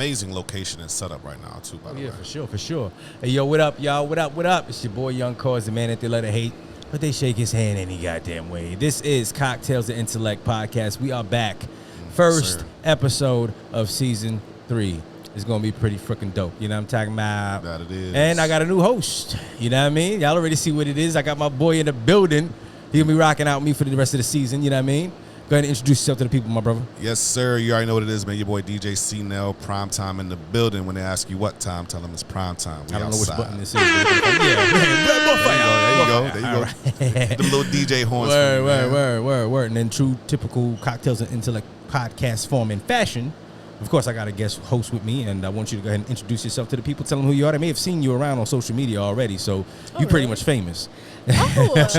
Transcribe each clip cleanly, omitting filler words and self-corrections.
amazing location and setup right now too. By the way. Yeah, for sure. Hey, yo, what up, y'all? What up? It's your boy Young Cause, the man that they let it hate, but they shake his hand any goddamn way. This is Cocktails and Intellect Podcast. We are back. First episode of season 3. It's going to be pretty freaking dope. You know what I'm talking about? That it is. And I got a new host. You know what I mean? Y'all already see what it is. I got my boy in the building. He going to be rocking out with me for the rest of the season. You know what I mean? Go ahead and introduce yourself to the people, my brother. Yes, sir. You already know what it is, man. Your boy DJ Cnel, prime time in the building. When they ask you what time, tell them it's prime time. I don't know which button this is. There you go. The little DJ horns. Word. And then true, typical Cocktails and Intellect podcast form and fashion. Of course, I got a guest host with me, and I want you to go ahead and introduce yourself to the people. Tell them who you are. They may have seen you around on social media already, so you're pretty much famous. Quite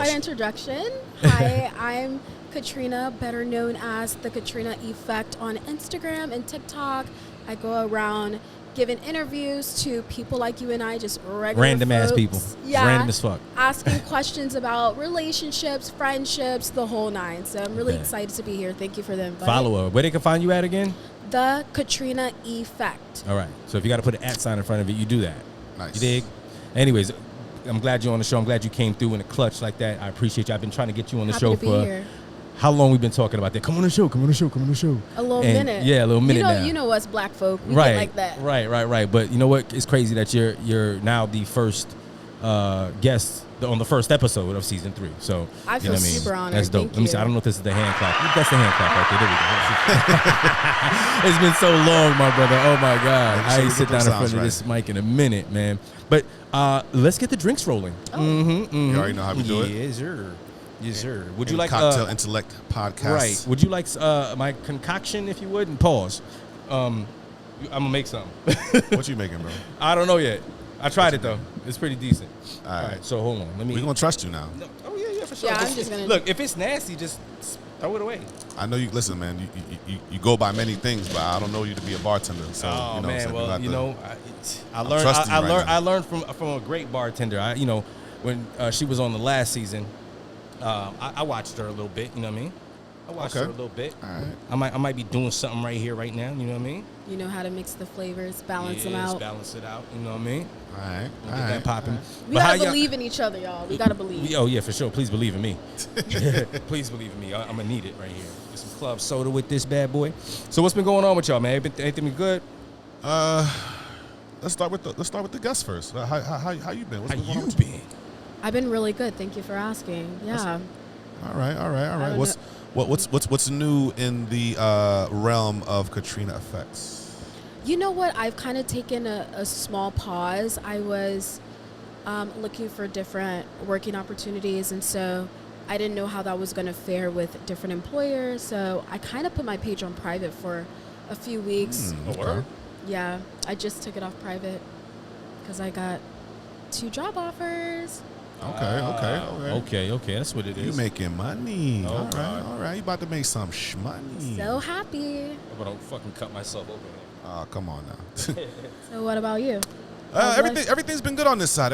an introduction. Hi, I'm Katrina, better known as the Katrina Effect on Instagram and TikTok. I go around giving interviews to people like you and I, just regular random folks. Ass people. Yeah, random as fuck. Asking questions about relationships, friendships, the whole nine. So I'm really excited to be here. Thank you for the invite. Follow her. Where they can find you at again? The Katrina Effect. All right. So if you got to put an @ sign in front of it, you do that. Nice. You dig? Anyways, I'm glad you're on the show. I'm glad you came through in a clutch like that. I appreciate you. I've been trying to get you on the show for here. How long we've been talking about that. Come on the show. A little minute. Yeah, a little minute now. You know us black folk. We right, get like that. Right. But you know what? It's crazy that you're now the first guest on the first episode of season 3. So I feel super honored. That's dope. Thank Let me see. you. I don't know if this is the hand clap. That's the hand clap right there. There we go. It's been so long, my brother. Oh my God. I ain't sit down in front of this mic in a minute, man. But let's get the drinks rolling. Oh. You already know how we do it. Yes, sir. Would you like Cocktail Intellect Podcast? Right. Would you like my concoction, if you would, and pause? I'm gonna make something. What you making, bro? I don't know yet. I tried it though. It's pretty decent. All right. So hold on. We're gonna trust you now. No. Oh yeah, for sure. Yeah, I'm just gonna look. If it's nasty, just throw it away. I know you. Listen, man. You go by many things, but I don't know you to be a bartender. So man. Well, I learned from a great bartender. When she was on the last season, I watched her a little bit. You know what I mean? I watched her a little bit. All right. I might be doing something right here, right now. You know what I mean? You know how to mix the flavors, balance them out. Balance it out. You know what I mean? All right. Get that popping. We gotta believe in each other, y'all. We gotta believe. Oh yeah, for sure. Please believe in me. Please believe in me. I'm gonna need it right here. Get some club soda with this bad boy. So what's been going on with y'all, man? Anything been good? Let's start with the guests first. How you been? How you been? I've been really good. Thank you for asking. Yeah. All right. What's new in the realm of Katrina effects? You know what? I've kind of taken a small pause. I was looking for different working opportunities, and so I didn't know how that was going to fare with different employers. So I kind of put my page on private for a few weeks. Okay. Yeah, I just took it off private because I got 2 job offers. Okay. That's what it is. You making money. Oh, all right. You about to make some money. So happy. But don't fucking cut myself open. Oh, come on now. So what about you? Everything's been good on this side.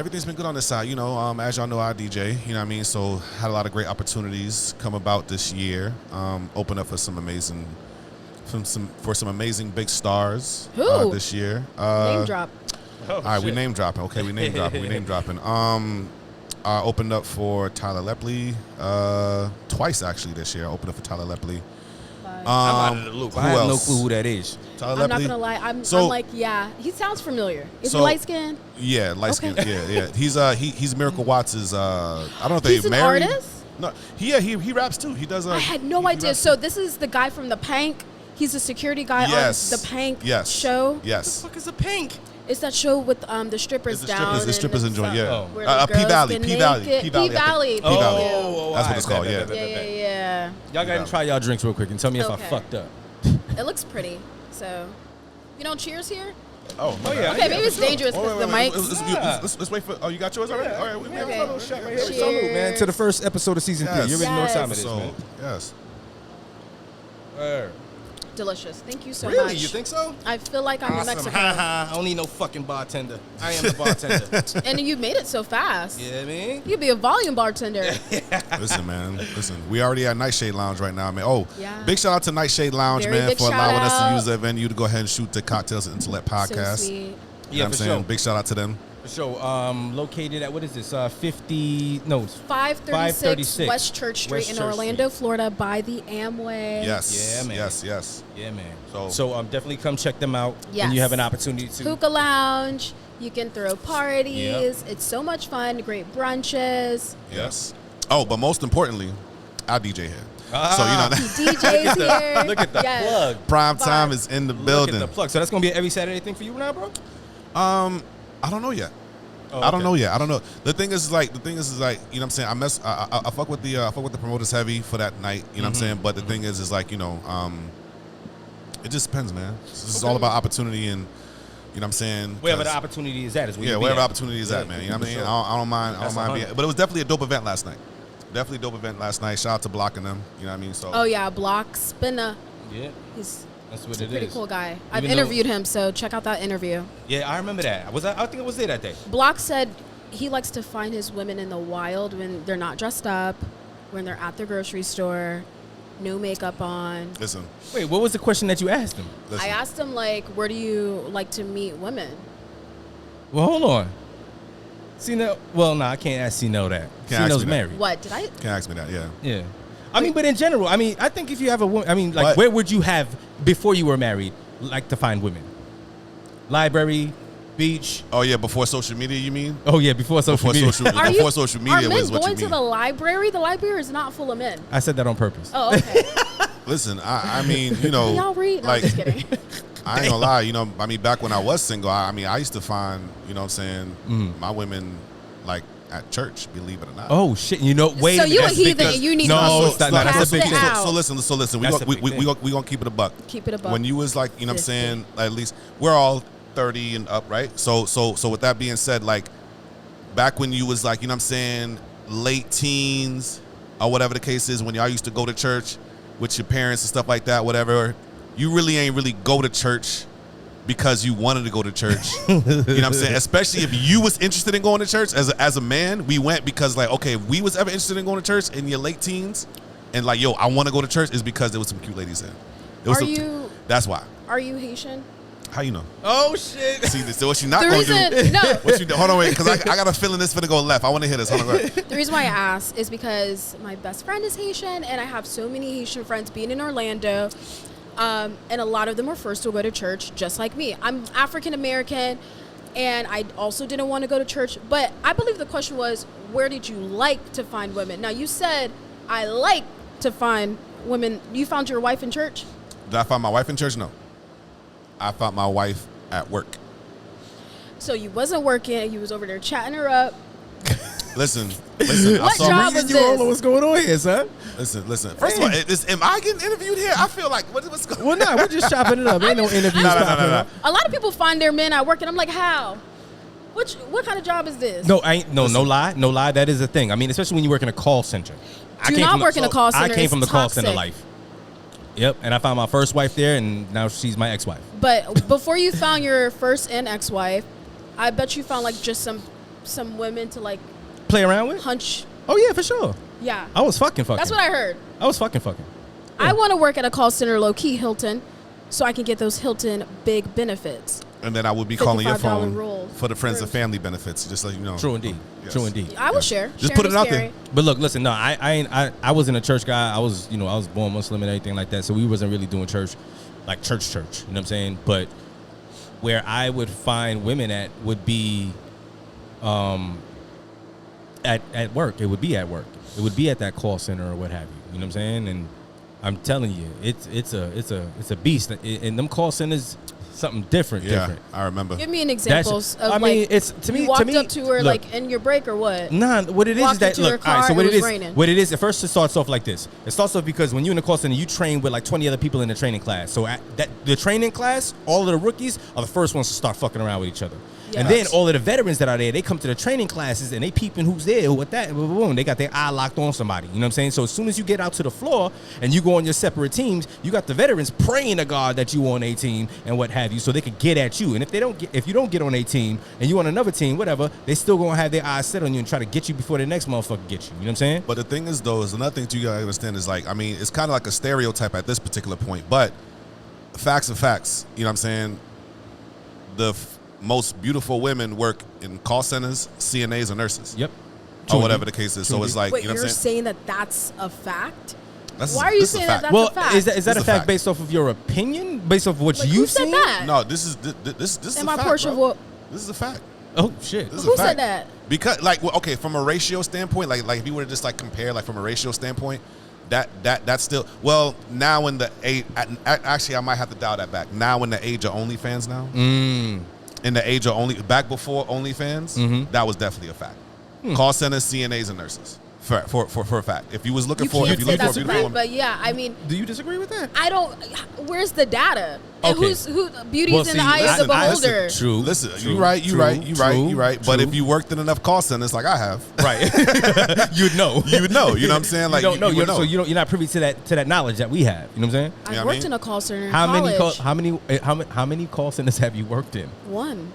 You know, as y'all know, I DJ. You know what I mean? So had a lot of great opportunities come about this year. Open up for some amazing big stars this year. Name drop. All right, we name dropping. Okay, we name dropping. I opened up for Tyler Lepley twice actually this year. I opened up for Tyler Lepley. I'm out of the loop. I have no clue who that is. Tyler I'm Lepley? not gonna lie. I'm like, yeah, he sounds familiar. Is he light skinned? Yeah, light skinned. Yeah. He's Miracle Watts'. I don't know if He's they an married. artist? No, he raps too. He does. I had no idea. So this is the guy from the Pank. He's a security guy on the Pank show. Yes. What the fuck is a Pank? It's that show with the strippers down. The strippers enjoying, yeah. P-Valley. P-Valley. Oh, that's what it's called, yeah. Yeah. Y'all got to try y'all drinks real quick and tell me if I fucked up. It looks pretty. So, you don't cheers here? Oh yeah. Okay, maybe it's dangerous because the mic. Let's wait for. Oh, you got yours already? All right, we have a little shot right here. Salute, man, to the first episode of season 3. You already know what time it is, man. Yes. Delicious. Thank you so Really? much. You think so? I feel like I'm in Awesome. Mexico. I don't need no fucking bartender. I am the bartender. And you made it so fast. Yeah, man. You'd be a volume bartender. Listen, man. Listen, we already at Nightshade Lounge right now, man. Oh, Yeah. big shout out to Nightshade Lounge, Very man, big for shout allowing us to out. use the venue to go ahead and shoot the Cocktails and Intellect podcast. So sweet. You know Yeah, what I'm for saying? sure. Big shout out to them. So, located at, what is this? 536 West Church Street West in Church Orlando, Florida, by the Amway. Yes. Yeah, man. Yes. Yeah, man. So- So definitely come check them out when Yes. you have an opportunity to. Hookah lounge. You can throw parties. It's so much fun. Great brunches. Yes. Oh, but most importantly, our DJ here. Ah. So, you know, DJ's here. Look at the Yes. plug. prime time Fun. is in the Look building. at the plug. So that's going to be an every Saturday thing for you now, bro? I don't know yet. Oh, I don't okay. know yet. I don't know. The thing is like, you know what I'm saying? I fuck with the promoters heavy for that night. You know what I'm saying? But the thing is like, you know, it just depends, man. It's all about opportunity and, you know what I'm saying? Wherever the 'Cause- opportunity is at is where yeah, you wherever be at. opportunity is at, man. You know what I mean? Sure. I don't mind. That's being. 100. But it was definitely a dope event last night. Definitely a dope event last night. Shout out to Block and them. You know what I mean? So. Oh, yeah. Block Spinner. Yeah, He's that's what a it pretty is. cool guy. I've Even though- interviewed him, so check out that interview. Yeah, I remember that. I think I was there that day. Block said he likes to find his women in the wild when they're not dressed up, when they're at the grocery store, no makeup on. Listen. Wait, what was the question that you asked him? Listen. I asked him, like, where do you like to meet women? Well, hold on. Cnel. Well, no, I can't ask Cnel that. Can't ask Cnel's me that. married. What? Did I? Can't ask me that. Yeah. Yeah. I mean, but in general, I mean, I think if you have a woman, I mean, like, But- where would you have, before you were married, like to find women? Library, beach. Oh yeah, before social media, you mean? Oh, yeah, before social media. Are Before social media are men was what you going to mean. the library? The library is not full of men. I said that on purpose. Oh, okay. Listen, I mean, you know, Can y'all read? No, like, I'm just kidding. I ain't gonna lie, you know, I mean, back when I was single, I mean, I used to find, you know what I'm saying, my women, like, at church, believe it or not. Oh, shit. You know, wait So a minute. you a that's big heathen because- and you need no, to it's not, no, that's cast a big it thing. out. So listen, we That's a gonna, big thing. we gonna keep it a buck. Keep it a buck. When you was like, you know what I'm 50. saying, at least we're all 30 and up, right? So with that being said, like, back when you was like, you know what I'm saying, late teens or whatever the case is, when y'all used to go to church with your parents and stuff like that, whatever, you really ain't really go to church because you wanted to go to church. You know what I'm saying? Especially if you was interested in going to church as a man, we went because, like, okay, if we was ever interested in going to church in your late teens and like, yo, I want to go to church, is because there was some cute ladies in. It was Are some- you- That's why. Are you Haitian? How you know? Oh, shit. See, so what you not The going to do? reason, no. What you, hold on, wait, because I got a feeling this finna go left. I want to hear this. Hold on, go ahead. The reason why I asked is because my best friend is Haitian, and I have so many Haitian friends being in Orlando, and a lot of them were first to go to church, just like me. I'm African American, and I also didn't want to go to church, but I believe the question was, where did you like to find women? Now, you said, I like to find women. You found your wife in church? Did I find my wife in church? No. I found my wife at work. So you wasn't working, you was over there chatting her up. Listen. I What saw job her. was You all know this? what's going on here, son. Listen. First of all, am I getting interviewed here? I feel like what's going on? Well, no, we're just chopping it up. Ain't no interviews No. popping up. A lot of people find their men at work, and I'm like, how? What kind of job is this? No, no lie. That is a thing. I mean, especially when you work in a call center. Do not work in a call center. I came from the It's call center toxic. life. Yep, and I found my first wife there, and now she's my ex-wife. But before you found your first and ex-wife, I bet you found like just some women to like Play around with? hunch. Oh yeah, for sure. Yeah, I was fucking. that's what I heard. I was fucking. I want to work at a call center, low key Hilton, so I can get those Hilton big benefits. And then I would be calling your $55 phone roll. for the friends and family benefits, just like you know. True indeed. Yes. True indeed. I will share. Just Sharing put it is out caring. there. But look, listen. No, I wasn't a church guy. I was born Muslim and everything like that. So we wasn't really doing church. You know what I'm saying? But where I would find women at would be, at work. It would be at work. It would be at that call center or what have you. You know what I'm saying? And I'm telling you, it's a beast. And them call centers, something different. Yeah, Different. I remember. Give me an example of I mean, like it's to me. you walked to me, up to her look, like in your break or what? Nah, what it is Walked that into her look. All right, car, so what it it was is, raining. what it is. At first, it starts off like this. It starts off because when you're in the call center, you train with like 20 other people in the training class. So the training class, all of the rookies are the first ones to start fucking around with each other. Yeah. And then all of the veterans that are there, they come to the training classes and they peeping who's there, who what that, boom, boom, they got their eye locked on somebody. You know what I'm saying? So as soon as you get out to the floor and you go on your separate teams, you got the veterans praying to God that you on a team and what have you, so they could get at you. And if you don't get on a team and you on another team, whatever, they still gonna have their eyes set on you and try to get you before the next motherfucker gets you. You know what I'm saying? But the thing is, though, is another thing you gotta understand is like, I mean, it's kind of like a stereotype at this particular point, but facts are facts. You know what I'm saying? The most beautiful women work in call centers, CNAs, or nurses. Yep. Or whatever the case is. So it's like, Wait, you know what I'm you're saying? saying that that's a fact? This Why are you is a saying fact. that that's Well, a fact? is that This a is a fact fact. based off of your opinion, based off of what Like, you've who said seen? that? No, this is Am a I fact, portion bro. of what? This is a fact. Oh shit. This is Who a fact. said that? Because, like, well, okay, from a ratio standpoint, like if you were to just like compare, like from a ratio standpoint, that's still, well, now in the age, actually I might have to dial that back. Now in the age of OnlyFans now, in the age of back before OnlyFans, that was definitely a fact. Call centers, CNAs, and nurses. For a fact. If you was looking You for, can't if you say looking for a that's a beautiful fact, woman, but yeah, I mean, Do you disagree with that? I don't. Where's the data? And Okay. who? Beauty's Well, in see, the eye of the listen, beholder. True. listen, true, you right. true. But if you worked in enough call centers like I have, Right. You'd know. you would know. You know what I'm saying? Like you don't know. you would know. So you're not privy to that knowledge that we have. You know what I'm saying? I've Yeah, I worked mean, in a call center in How college. many call centers have you worked in? One.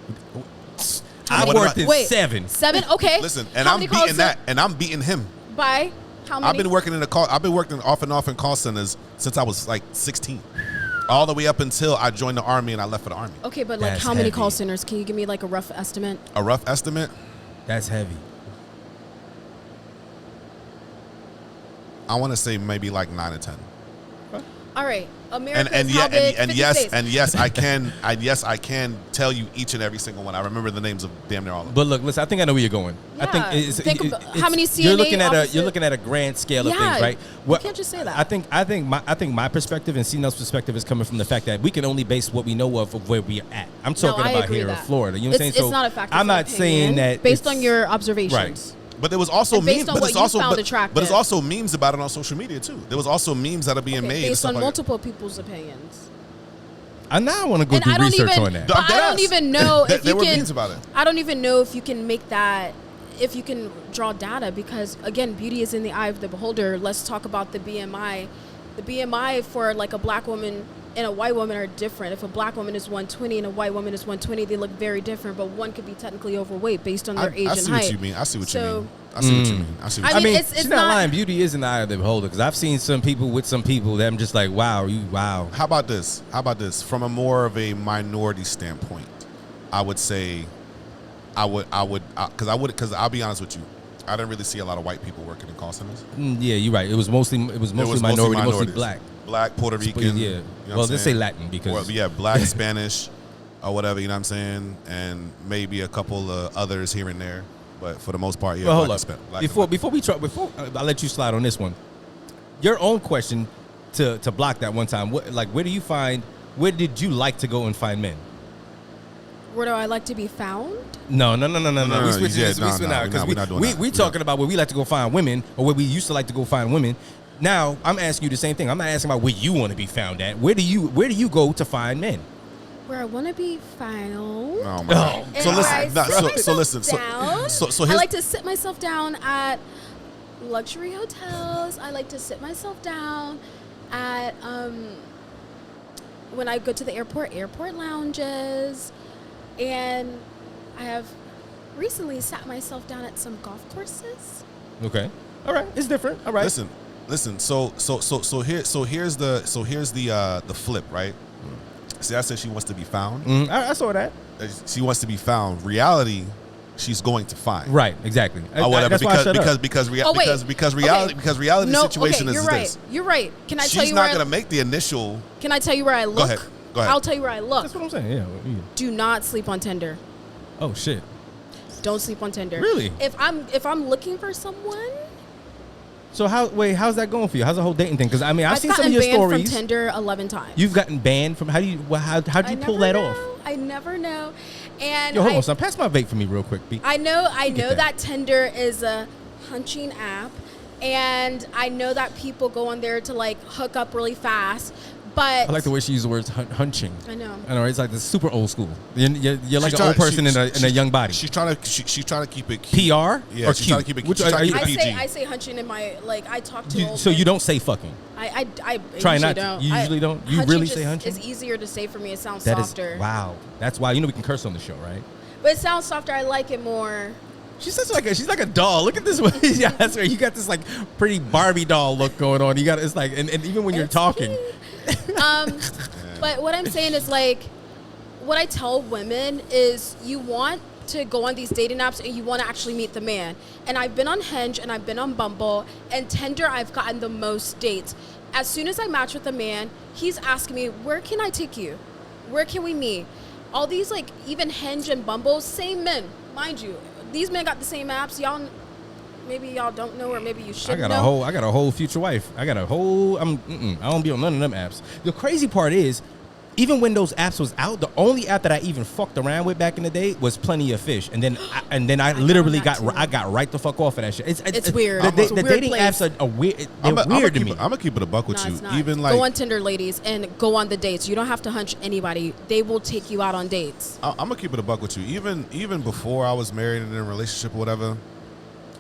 I What worked about- in Wait. 7. 7. Okay. Listen, and How I'm many call beating that, and I'm beating him. By how many? I've been working off and off in call centers since I was like 16, all the way up until I joined the Army and I left for the Army. Okay, but like That's how many heavy. call centers? Can you give me like a rough estimate? A rough estimate, That's heavy. I want to say maybe like 9 or 10. All right, America. And is how big? 50 states. yes, I can tell you each and every single one. I remember the names of damn near all of them. But look, listen. I think I know where you're going. I Yeah, think about how many you're CNA looking at officers- you're looking at a grand scale of Yeah, things, right? you can't just say that. I think my perspective and Cnel's perspective is coming from the fact that we can only base what we know of where we're at. I'm talking I about agree here in that. Florida. You know what I'm saying? It's not a fact. I'm it's an not saying opinion that based it's- on your observations. Right. But there was also And based memes. on But what it's you also found but attractive. it's also memes about it on social media too. There was also memes that are being Okay, made and based stuff on like multiple people's opinions. I now want to go And do I don't research even. on that. But I'm I dead don't ass. even know if There you were can. memes about it. I don't even know if you can make that. If you can draw data, because again, beauty is in the eye of the beholder. Let's talk about the BMI. The BMI for like a black woman and a white woman are different. If a black woman is 120 and a white woman is 120, they look very different. But one could be technically overweight based on their age I and see height. what you mean. I see what you So- mean. I see what you mean. I see what I you I mean. mean, it's she's not not- lying. Beauty is in the eye of the beholder, because I've seen some people with some people that I'm just like, wow, wow. How about this? From a more of a minority standpoint, I would say, because I'll be honest with you, I didn't really see a lot of white people working in call centers. Yeah, you're right. It was mostly minority, mostly minorities. black. Puerto But Rican. yeah. you know Well, what I'm let's saying? say Latin because Well, yeah, black, Spanish, or whatever. You know what I'm saying, and maybe a couple of others here and there, but for the most part, yeah. Well, hold black up. and black Before I let you slide on this one, your own question to block that one time. Where did you like to go and find men? Where do I like to be found? No. no, We switching yeah, this. no, We switching no, out we're because not doing that. we talking about where we like to go find women or where we used to like to go find women. Now I'm asking you the same thing. I'm not asking about where you want to be found at. Where do you go to find men? Where I want to be found. Oh my God. And So where I listen, sit myself down. so I here's, like to sit myself down at luxury hotels. I like to sit myself down at when I go to the airport lounges, and I have recently sat myself down at some golf courses. Okay. All right. It's different. All right. listen. So here's the flip, right? See, I said she wants to be found. I saw that. She wants to be found. Reality, she's going to find. Right. Exactly. Or whatever, That's why I shut up. because Oh, reality No, situation okay, is you're right. this. You're right. Can I tell She's you not where gonna make the initial. Can I tell you where I look? ahead. Go ahead. I'll tell you where I look. That's what I'm saying. Yeah. Do not sleep on Tinder. Oh shit. Don't sleep on Tinder. Really? If I'm looking for someone, So how's that going for you? How's the whole dating thing? Because I mean, I've seen some of your banned stories. from Tinder 11 times. You've gotten banned from. How'd you pull that off? I never know. And Yo, hold on, son. Pass my vape for me real quick, B. I know that. that Tinder is a hunching app, and I know that people go on there to like hook up really fast. But I like the way she used the words hunching. I know. I know, it's like this super old school. You're like an old person in a young body. She's trying to keep it cute. PR? Yeah, or she's cute? trying to keep it Which cute. I say hunching in my, like, I talk to old so men. you don't say fucking? I Try usually not don't. to. You usually don't? You really say hunching? It's easier to say for me. It sounds That softer. is, wow. That's why, you know we can curse on the show, right? But it sounds softer. I like it more. She's like a doll. Look at this way. Yeah, that's right. You got this like pretty Barbie doll look going on. You got, it's like, and even when you're talking. But what I'm saying is, like, what I tell women is you want to go on these dating apps and you want to actually meet the man. And I've been on Hinge and I've been on Bumble and Tinder. I've gotten the most dates. As soon as I match with a man, he's asking me, where can I take you? Where can we meet? All these, like, even Hinge and Bumble, same men, mind you. These men got the same apps. Y'all, maybe y'all don't know, or maybe you should know. I got a whole future wife. I don't be on none of them apps. The crazy part is, even when those apps was out, the only app that I even fucked around with back in the day was Plenty of Fish, and then I literally got right the fuck off of that shit. It's weird. The dating apps are weird. They're weird to me. I'm gonna keep it a buck with you. It's not. Even like go on Tinder, ladies, and go on the dates. You don't have to hunch anybody. They will take you out on dates. I'm gonna keep it a buck with you. Even before I was married and in a relationship or whatever,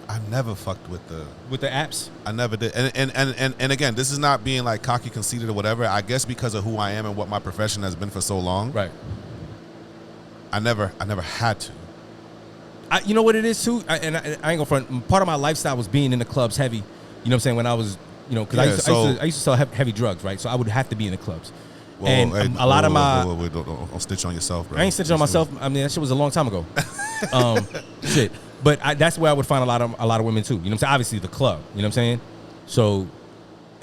I never fucked with the apps. I never did. And again, this is not being like cocky, conceited or whatever. I guess because of who I am and what my profession has been for so long. Right. I never had to. You know what it is too, I ain't gonna front. Part of my lifestyle was being in the clubs heavy. You know what I'm saying? When I was, because I used to sell heavy drugs, right? So I would have to be in the clubs. Whoa, and hey, a lot of my don't stitch on yourself, bro. I ain't stitching on myself. I mean, that shit was a long time ago. Shit. But that's where I would find a lot of women too. You know what I'm saying? Obviously the club. You know what I'm saying? So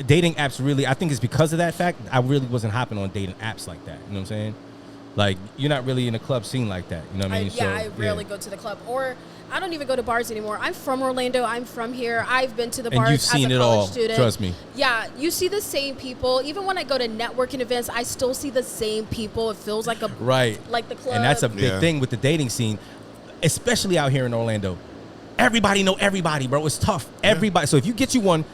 dating apps really, I think it's because of that fact, I really wasn't hopping on dating apps like that. You know what I'm saying? Like, you're not really in a club scene like that. You know what I mean? I rarely go to the club, or I don't even go to bars anymore. I'm from Orlando. I'm from here. I've been to the bars you've seen as a it college all. student. Trust me. Yeah, you see the same people. Even when I go to networking events, I still see the same people. It feels like like the club. And that's a big thing with the dating scene, especially out here in Orlando. Everybody know everybody, bro. It's tough. Everybody. So if you get you one,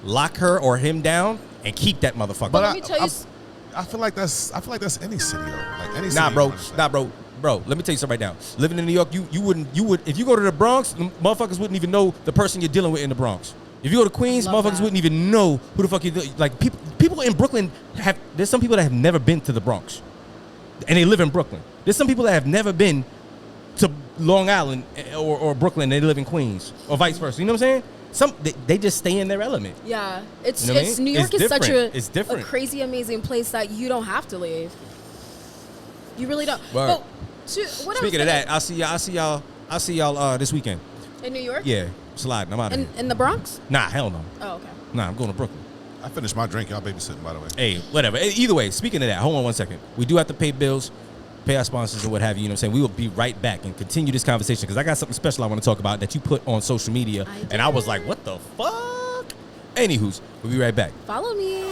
lock her or him down and keep that motherfucker. But let me tell you. I feel like that's any city though. Like any city. Nah, bro. Let me tell you something right now. Living in New York, you would if you go to the Bronx, motherfuckers wouldn't even know the person you're dealing with in the Bronx. If you go to Queens, motherfuckers wouldn't even know who the fuck you like. People in Brooklyn there's some people that have never been to the Bronx, and they live in Brooklyn. There's some people that have never been to Long Island or Brooklyn. They live in Queens, or vice versa. You know what I'm saying? They just stay in their element. Yeah, it's you know what I mean? New York is such a crazy, amazing place that you don't have to leave. You really don't. But speaking of that, I'll see y'all this weekend in New York. Yeah, sliding. I'm out of here. In the Bronx? Nah, hell no. Oh, okay. Nah, I'm going to Brooklyn. I finished my drink. Y'all babysitting, by the way. Hey, whatever. Either way, speaking of that, hold on one second. We do have to pay bills, pay our sponsors and what have you. You know what I'm saying? We will be right back and continue this conversation because I got something special I want to talk about that you put on social media. And I was like, what the fuck? Anywho's, we'll be right back. Follow me.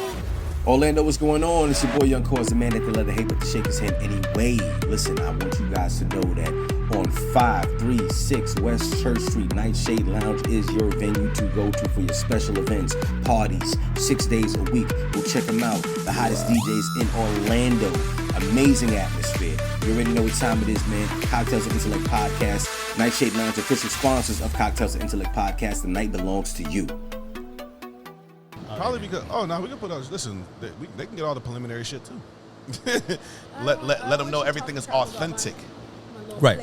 Orlando, what's going on? It's your boy Young Cause, the man that they let the hate but to shake his hand anyway. Listen, I want you guys to know that on 536 West Church Street, Nightshade Lounge is your venue to go to for your special events, parties, 6 days a week. Go check them out. The hottest DJs in Orlando. Amazing atmosphere. You already know what time it is, man. Cocktails and Intellect Podcast. Nightshade Lounge, official sponsors of Cocktails and Intellect Podcast. The night belongs to you. Probably because we can put out. Listen, they can get all the preliminary shit too. let them know everything is authentic. Right.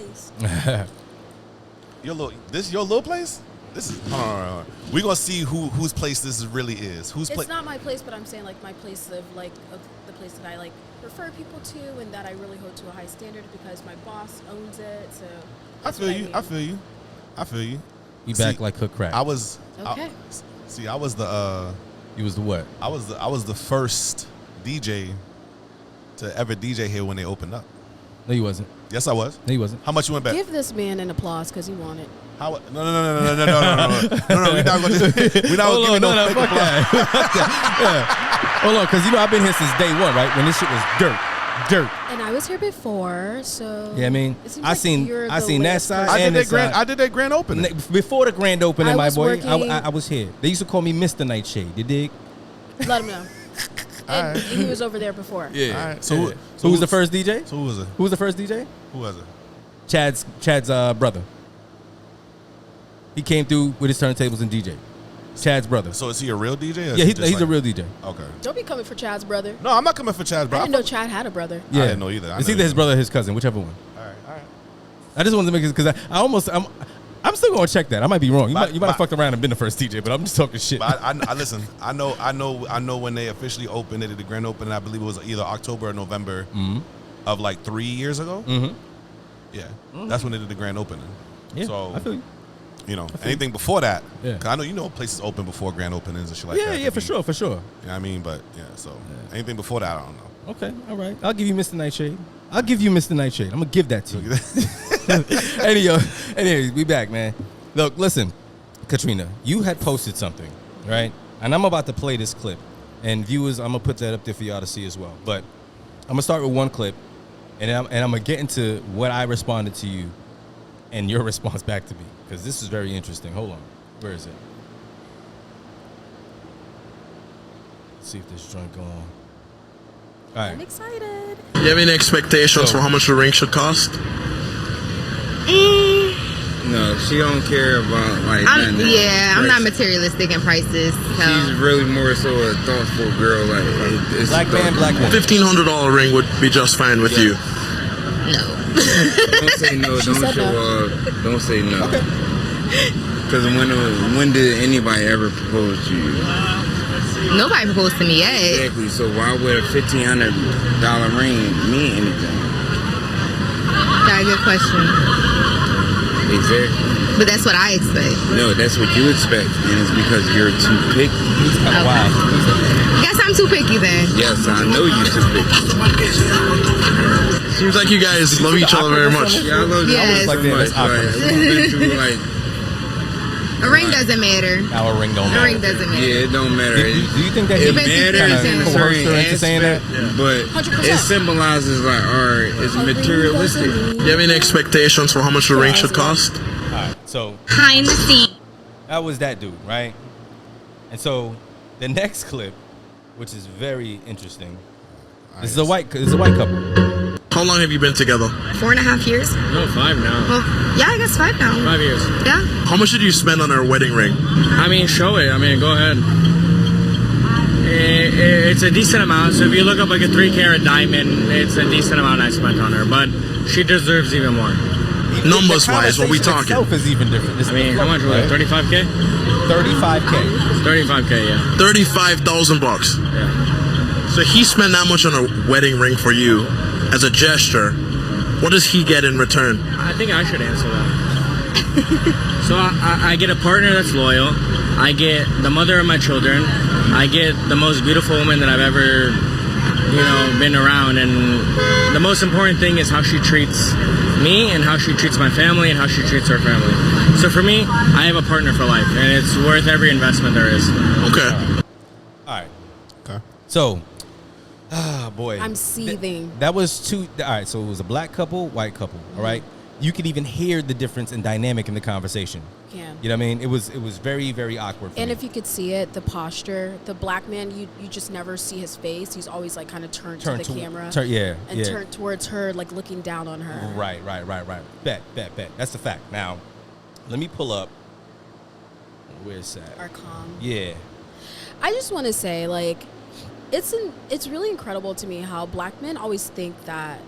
Your little place. This is. Hold on. We're gonna see whose place this really is. It's not my place, but I'm saying like my place of the place that I like refer people to, and that I really hold to a high standard because my boss owns it. So I feel you. You back like cook crack. I was. Okay. I was the. You was the what? I was the first DJ to ever DJ here when they opened up. No, you wasn't. Yes, I was. No, you wasn't. How much you went back? Give this man an applause because he won it. How? No. We're not going to give no. Fuck that. Hold on, because I've been here since day one, right? When this shit was dirt. And I was here before, so yeah. I mean, I seen that side. I did that grand opening before the grand opening, my boy. Working. I was here. They used to call me Mr. Nightshade. You dig? Let him know. And he was over there before. Yeah. All right. So who was the first DJ? So who was it? Who was the first DJ? Who was it? Chad's brother. He came through with his turntables and DJ. Chad's brother. So is he a real DJ? Or Yeah, is he he's a real DJ. Okay. Don't be coming for Chad's brother. No, I'm not coming for Chad's I brother. didn't know Chad had a brother. Yeah. I didn't know either. It's either his brother or his cousin, whichever one. All right. I just wanted to make it because I'm still gonna check that. I might be wrong. You might have fucked around and been the first DJ, but I'm just talking shit. But I listen. I know when they officially opened it at the grand opening. I believe it was either October or November of like 3 years ago. Mm-hmm. Yeah, that's when they did the grand opening. Yeah, so I feel you. You know, anything before that, Yeah. Cause I know places open before grand openings and shit like that. Yeah, for sure. You know what I mean? But yeah, so anything before that, I don't know. Okay, all right. I'll give you Mr. Nightshade. I'm gonna give that to you. Anyway, we back, man. Look, listen, Katrina, you had posted something, right? And I'm about to play this clip, and viewers, I'm gonna put that up there for y'all to see as well. But I'm gonna start with one clip, and I'm gonna get into what I responded to you, and your response back to me, because this is very interesting. Hold on, where is it? Let's see if this joint go on. All I'm right. excited. Do you have any expectations for how much the ring should cost? No, she don't care about like. I'm not materialistic in prices. So. She's really more so a thoughtful girl. Like it's Black man, black woman. $1,500 ring would be just fine with you. No. Don't say no. Don't said show no. up. Don't say no. Because when did anybody ever propose to you? Nobody proposed to me yet. Exactly. So why would a $1,500 ring mean anything? That's a good question. Exactly. But that's what I expect. No, that's what you expect, and it's because you're too picky. He's kind of wild. Guess I'm too picky then. Yes, I know you're too picky. Seems like you guys love each other very much. Yeah, I love you Yes. so Like that, much. that's awkward. Like, we've been through, like, A ring doesn't matter. Our ring don't A matter. ring doesn't matter. yeah, it don't matter. Do you think that It Depends who matters you're in a saying. Coerced certain her into saying that? aspect, but 100%. it symbolizes like, alright, it's materialistic. Do you have any expectations for how much the ring should cost? All right, so Behind the scenes. that was that dude, right? And so the next clip, which is very interesting, this is a white couple. How long have you been together? 4.5 years. No, 5 now. Well, yeah, I guess 5 now. 5 years. Yeah. How much did you spend on her wedding ring? I mean, show it. I mean, go ahead. It's a decent amount. So if you look up like a 3-carat diamond, it's a decent amount I spent on her. But she deserves even more. Numbers wise, what we talking? Itself is even different. It's I mean, how much was it? 35K? 35K. 35K, yeah. $35,000. Yeah. So he spent that much on a wedding ring for you as a gesture. What does he get in return? I think I should answer that. So I get a partner that's loyal. I get the mother of my children. I get the most beautiful woman that I've ever, been around. And the most important thing is how she treats me and how she treats my family and how she treats her family. So for me, I have a partner for life, and it's worth every investment there is. Okay. All right. Okay. So, boy. I'm seething. That was two. All right. So it was a black couple, white couple. All right. You could even hear the difference in dynamic in the conversation. Can. You know what I mean? It was very, very awkward for And me. if you could see it, the posture, the black man, you just never see his face. He's always like kind of turned to the camera. And turned towards her, like looking down on her. Right. Bet. That's the fact. Now, let me pull up. Where's that? Arcom. Yeah. I just want to say, like, it's really incredible to me how black men always think that,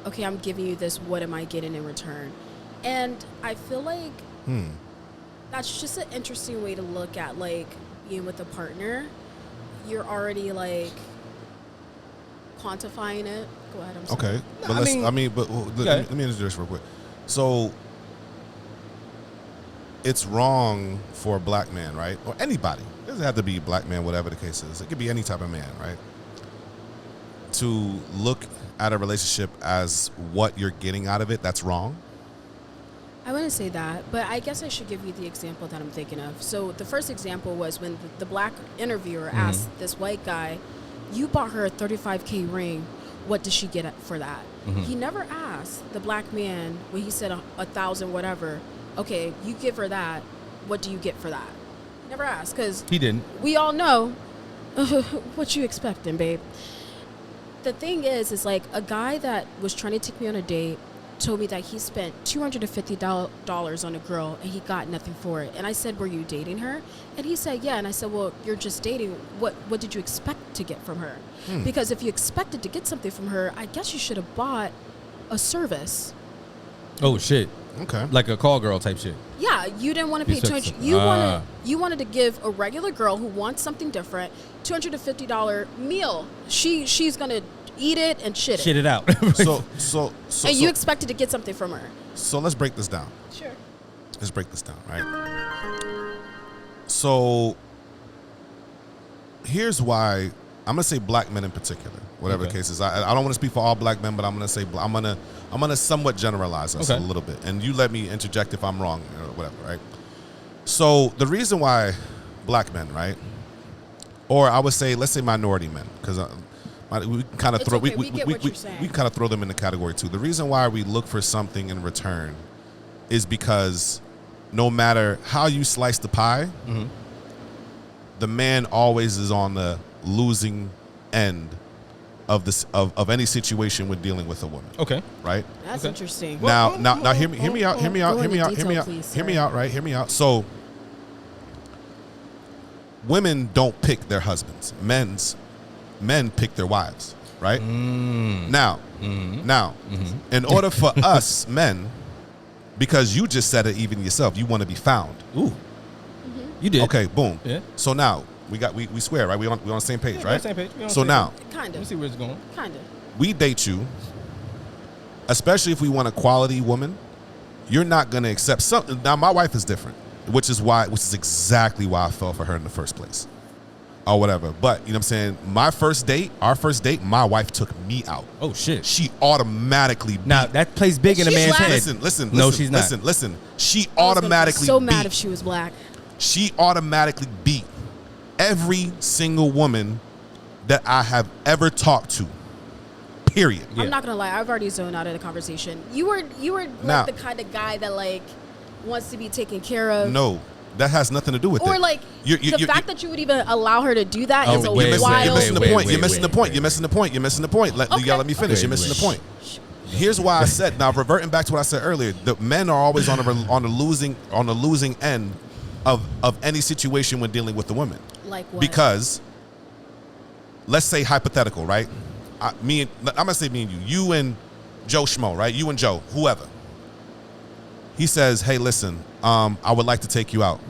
okay, I'm giving you this, what am I getting in return? And I feel like that's just an interesting way to look at, like, being with a partner. You're already, like, quantifying it. Go ahead, I'm sorry. Okay. But let me do this real quick. So it's wrong for a black man, right? Or anybody. It doesn't have to be a black man, whatever the case is. It could be any type of man, right? To look at a relationship as what you're getting out of it, that's wrong. I wouldn't say that, but I guess I should give you the example that I'm thinking of. So the first example was when the black interviewer asked this white guy, you bought her a $35K ring. What does she get for that? He never asked the black man when he said 1,000 whatever. Okay, you give her that. What do you get for that? Never asked, because He didn't. we all know what you expecting, babe? The thing is like a guy that was trying to take me on a date told me that he spent $250 on a girl and he got nothing for it. And I said, were you dating her? And he said, yeah. And I said, well, you're just dating. What did you expect to get from her? Because if you expected to get something from her, I guess you should have bought a service. Oh, shit. Okay. Like a call girl type shit. Yeah, you didn't want to pay $200. You wanted to give a regular girl who wants something different $250 meal. She's gonna eat it and shit it out. so and you expected to get something from her. So let's break this down. Sure. Let's break this down, right? So here's why I'm gonna say black men in particular, whatever the case is. I don't want to speak for all black men, but I'm gonna say I'm gonna somewhat generalize us a little bit, and you let me interject if I'm wrong or whatever, right? So the reason why black men, right, or I would say let's say minority men, because we kind of throw we kind of throw them in the category too. The reason why we look for something in return is because no matter how you slice the pie, the man always is on the losing end of this of any situation with dealing with a woman. Okay. Right? That's interesting. Now hear me out. So women don't pick their husbands. Men pick their wives, right? Now, in order for us men, because you just said it even yourself, you want to be found. Ooh. You did. Okay, boom. Yeah. So now we swear, right? We on the same page, right? We're on the same page. So now, kind of. Let me see where it's going. Kind of. We date you, especially if we want a quality woman. You're not gonna accept something. Now, my wife is different, which is exactly why I fell for her in the first place, or whatever. But you know what I'm saying? Our first date, my wife took me out. Oh shit! She automatically beat. Now that plays big in a man's head. Listen. No, she's not. Listen. She automatically. So mad if she was black. She automatically beat every single woman that I have ever talked to. Period. I'm not gonna lie, I've already zoned out of the conversation. You were like the kind of guy that like wants to be taken care of. No, that has nothing to do with it. Or like the fact that you would even allow her to do that is a wild. You're missing the point. Y'all let me finish. You're missing the point. Here's why I said. Now reverting back to what I said earlier, the men are always on the losing end of any situation when dealing with the women. Like what? Because let's say hypothetical, right? I'm gonna say me and you and Joe Schmo, right? You and Joe, whoever. He says, "Hey, listen, I would like to take you out."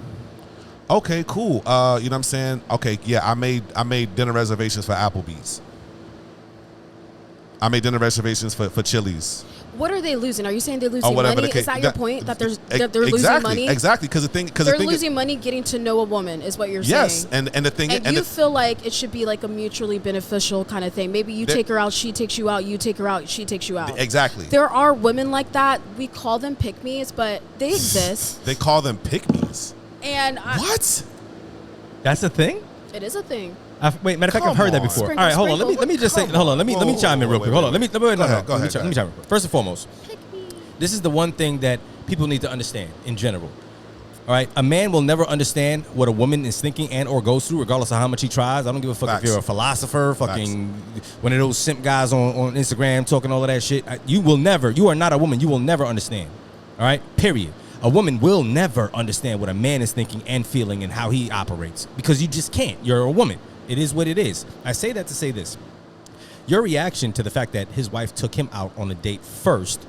Okay, cool. You know what I'm saying? Okay, yeah, I made dinner reservations for Applebee's. I made dinner reservations for Chili's. What are they losing? Are you saying they're losing money? Is that your point? That they're losing money? Exactly, because they're losing money getting to know a woman is what you're saying. Yes, and the thing and you feel like it should be like a mutually beneficial kind of thing. Maybe you take her out, she takes you out. You take her out, she takes you out. Exactly. There are women like that. We call them pick-me's, but they exist. They call them pick-me's. And what? That's a thing? It is a thing. Wait, matter of fact, I've heard that before. All right, hold on. Let me just say. Hold on. Let me chime in real quick. Hold on. Let me chime in. First and foremost, this is the one thing that people need to understand in general. All right, a man will never understand what a woman is thinking and or goes through, regardless of how much he tries. I don't give a fuck if you're a philosopher, fucking one of those simp guys on Instagram talking all of that shit. You are not a woman. You will never understand. All right, period. A woman will never understand what a man is thinking and feeling and how he operates because you just can't. You're a woman. It is what it is. I say that to say this. Your reaction to the fact that his wife took him out on a date first,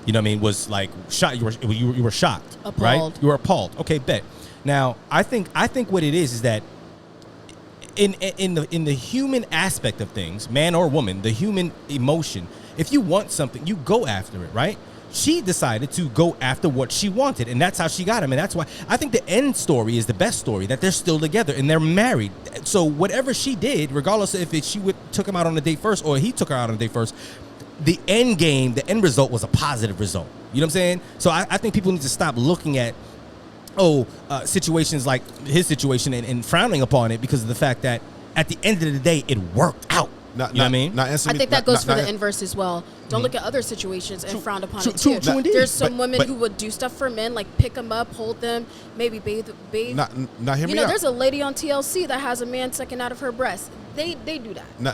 you know what I mean, was like shocked. You were shocked, appalled. Right? You were appalled. Okay, bet. Now, I think what it is that in the human aspect of things, man or woman, the human emotion, if you want something, you go after it, right? She decided to go after what she wanted, and that's how she got him. And that's why I think the end story is the best story, that they're still together and they're married. So whatever she did, regardless of if she took him out on a date first or he took her out on a date first, the end game, the end result was a positive result. You know what I'm saying? So I think people need to stop looking at situations like his situation and frowning upon it because of the fact that at the end of the day, it worked out. know what I mean? I think that goes for the inverse as well. Don't look at other situations and frown upon it too. True indeed. There's some women who would do stuff for men, like pick them up, hold them, maybe bathe. Now hear me out. There's a lady on TLC that has a man sucking out of her breast. They do that. Now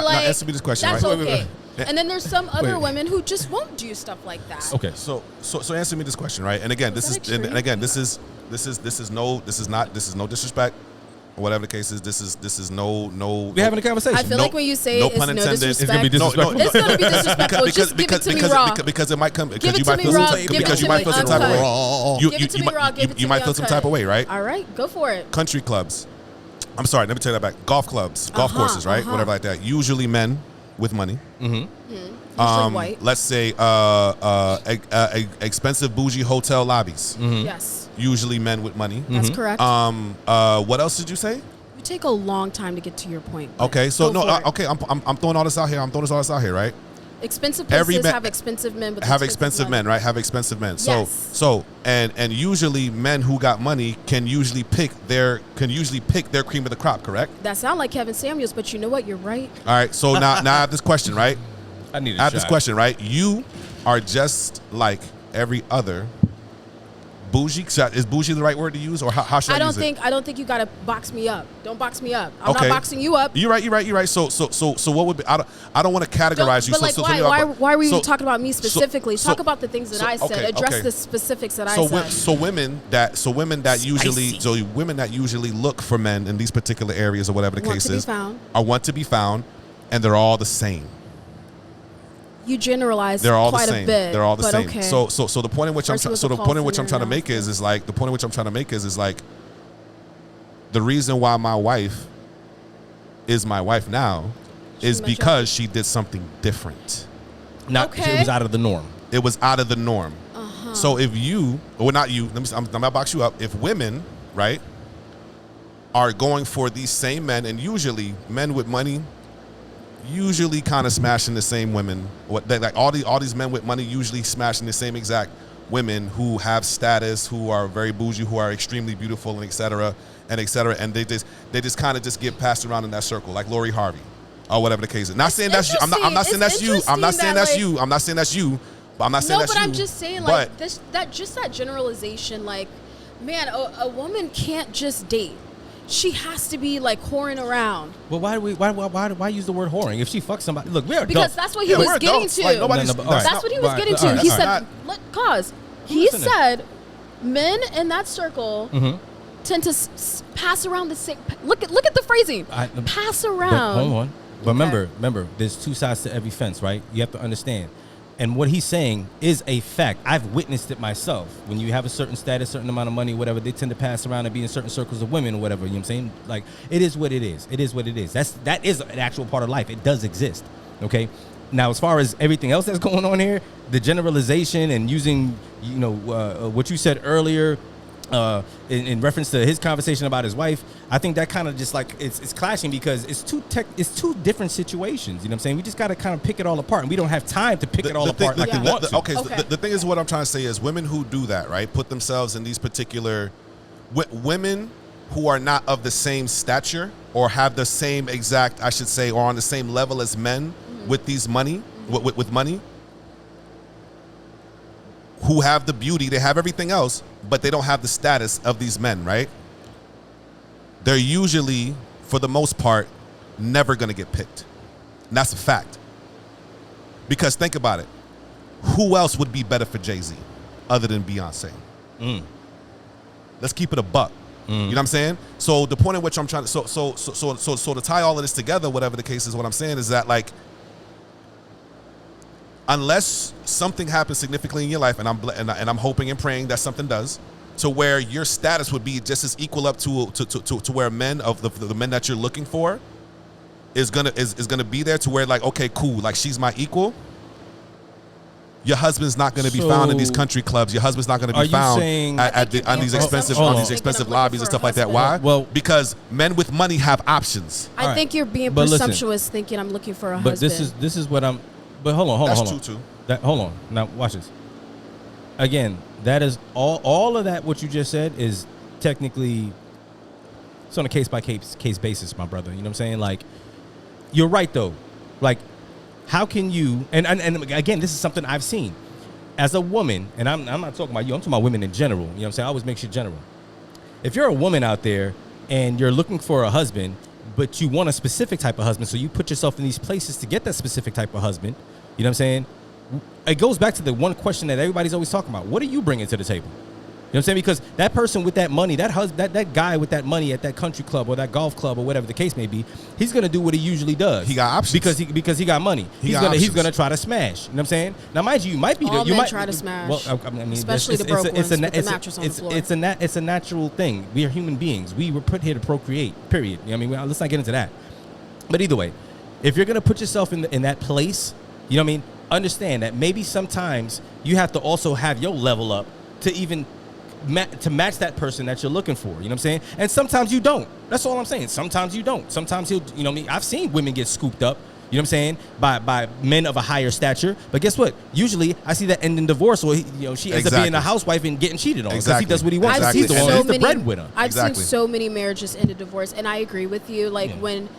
answer me this question. That's right? okay. And then there's some other women who just won't do stuff like that. Okay. So answer me this question, right? And again, this is no disrespect. Or whatever the case is, this is no. We're having a conversation. I feel like when you say no it's pun no intended. disrespect, it's gonna be disrespectful. It's gonna be disrespectful. Just give it to me raw. Because it might come. Give Because it you to might me feel raw. some. Give it Because to you might me feel some type of way. uncut. Give it to me raw. Give it to me You might feel some type of way, right? All right, go for it. Country clubs. I'm sorry. Let me take that back. Golf clubs, golf courses, right? Whatever like that. Usually men with money. Usually white. Let's say expensive bougie hotel lobbies. Yes, Usually men with money. that's correct. What else did you say? You take a long time to get to your point. but Okay, so go for it. okay, I'm throwing all this out here. Right? Expensive places man- have expensive men, but Have expensive men, right? Have expensive men. Yes. So and usually men who got money can usually pick their cream of the crop, correct? That sound like Kevin Samuels, but you know what? You're right. All right. So now I have this question, right? I need I have this question, right? You are just like every other bougie. Is bougie the right word to use, or how should I use it? I don't think you gotta box me up. Don't box me up. I'm Okay. not boxing you up. You're right. So what would be? I don't want to categorize you. But like, so why were you so- talking about me specifically? so- Talk about the things that I said. okay, Address okay. the specifics that I So said. women that usually look for men in these particular areas or whatever the Want case to be is found. want to be found, and they're all the same. You generalize They're all quite the same. a bit. They're all the but same. Okay. So the point in which I'm First it was so a the point in which call I'm trying to center, make now is it's- like the point in which I'm trying to make is like the reason why my wife is my wife now is my because she did something different. Okay. It was out of the norm. It was out of the norm. So if you, or not you, I'm gonna box you up. If women, right, are going for these same men, and usually men with money, usually kind of smashing the same women. Like all these men with money usually smashing the same exact women who have status, who are very bougie, who are extremely beautiful, and et cetera, and they just kind of just get passed around in that circle, like Lori Harvey, or whatever the case is. Not saying that's you. I'm not saying that's you. I'm not saying that's you. I'm not saying that's you. But I'm not saying no, that's but you. I'm just saying like this, that generalization, like, man, a woman can't just date. She has to be like whoring around. But why use the word whoring? If she fucks somebody, look, we're Because adults. that's what he was we're getting adults. to. Like, nobody's- No, no, but- That's what he was all right, getting all to. right, He all right. said, he listening. said, men in that circle Mm-hmm. tend to pass around the same. Look at the phrasing. Pass But around. hold on. But remember, there's two sides to every fence, right? You have to understand. And what he's saying is a fact. I've witnessed it myself. When you have a certain status, certain amount of money, whatever, they tend to pass around and be in certain circles of women or whatever. You know what I'm saying? Like, it is what it is. It is what it is. That is an actual part of life. It does exist. Okay? Now, as far as everything else that's going on here, the generalization and using, what you said earlier, in reference to his conversation about his wife, I think that kind of just like it's clashing because it's two different situations. You know what I'm saying? We just got to kind of pick it all apart, and we don't have time to pick it all apart like we want to. Okay, so the thing is, what I'm trying to say is, women who do that, right, put themselves in these particular women who are not of the same stature or have the same exact, I should say, or on the same level as men with these money, with money, who have the beauty, they have everything else, but they don't have the status of these men, right? They're usually, for the most part, never going to get picked. And that's a fact. Because think about it. Who else would be better for Jay-Z other than Beyonce? Let's keep it a buck. You know what I'm saying? So the point at which I'm trying to, so to tie all of this together, whatever the case is, what I'm saying is that, like, unless something happens significantly in your life, and I'm hoping and praying that something does, to where your status would be just as equal up to where men of the men that you're looking for is gonna be there, to where, like, okay, cool, like, she's my equal. Your husband's not going to be found in these country clubs. Your husband's not going to be found on these expensive lobbies and stuff like that. Why? Well, because men with money have options. I think you're being presumptuous, thinking I'm looking for a husband. But this is what I'm. But hold on. That's true too. Hold on. Now watch this. Again, that is all of that. What you just said is technically, it's on a case by case basis, my brother. You know what I'm saying? Like, you're right though. Like, how can you? And again, this is something I've seen as a woman, and I'm not talking about you. I'm talking about women in general. You know what I'm saying? I always make shit general. If you're a woman out there and you're looking for a husband, but you want a specific type of husband, so you put yourself in these places to get that specific type of husband. You know what I'm saying? It goes back to the one question that everybody's always talking about. What are you bringing to the table? You know what I'm saying? Because that person with that money, that guy with that money at that country club or that golf club or whatever the case may be, he's gonna do what he usually does. He got options because he got money. He's gonna try to smash. You know what I'm saying? Now, mind you, you might be All you men might try to smash. Well, I mean, especially the broke ones with the mattress on the floor. It's a natural thing. We are human beings. We were put here to procreate. Period. You know what I mean? Let's not get into that. But either way, if you're gonna put yourself in that place, you know what I mean? Understand that maybe sometimes you have to also have your level up to even to match that person that you're looking for. You know what I'm saying? And sometimes you don't. That's all I'm saying. Sometimes you don't. Sometimes he'll, you know what I mean? I've seen women get scooped up, you know what I'm saying, by men of a higher stature. But guess what? Usually I see that end in divorce, or she ends up being a housewife and getting cheated on because he does what he wants. He's the breadwinner. I've seen so many marriages end in divorce, and I agree with you. Like when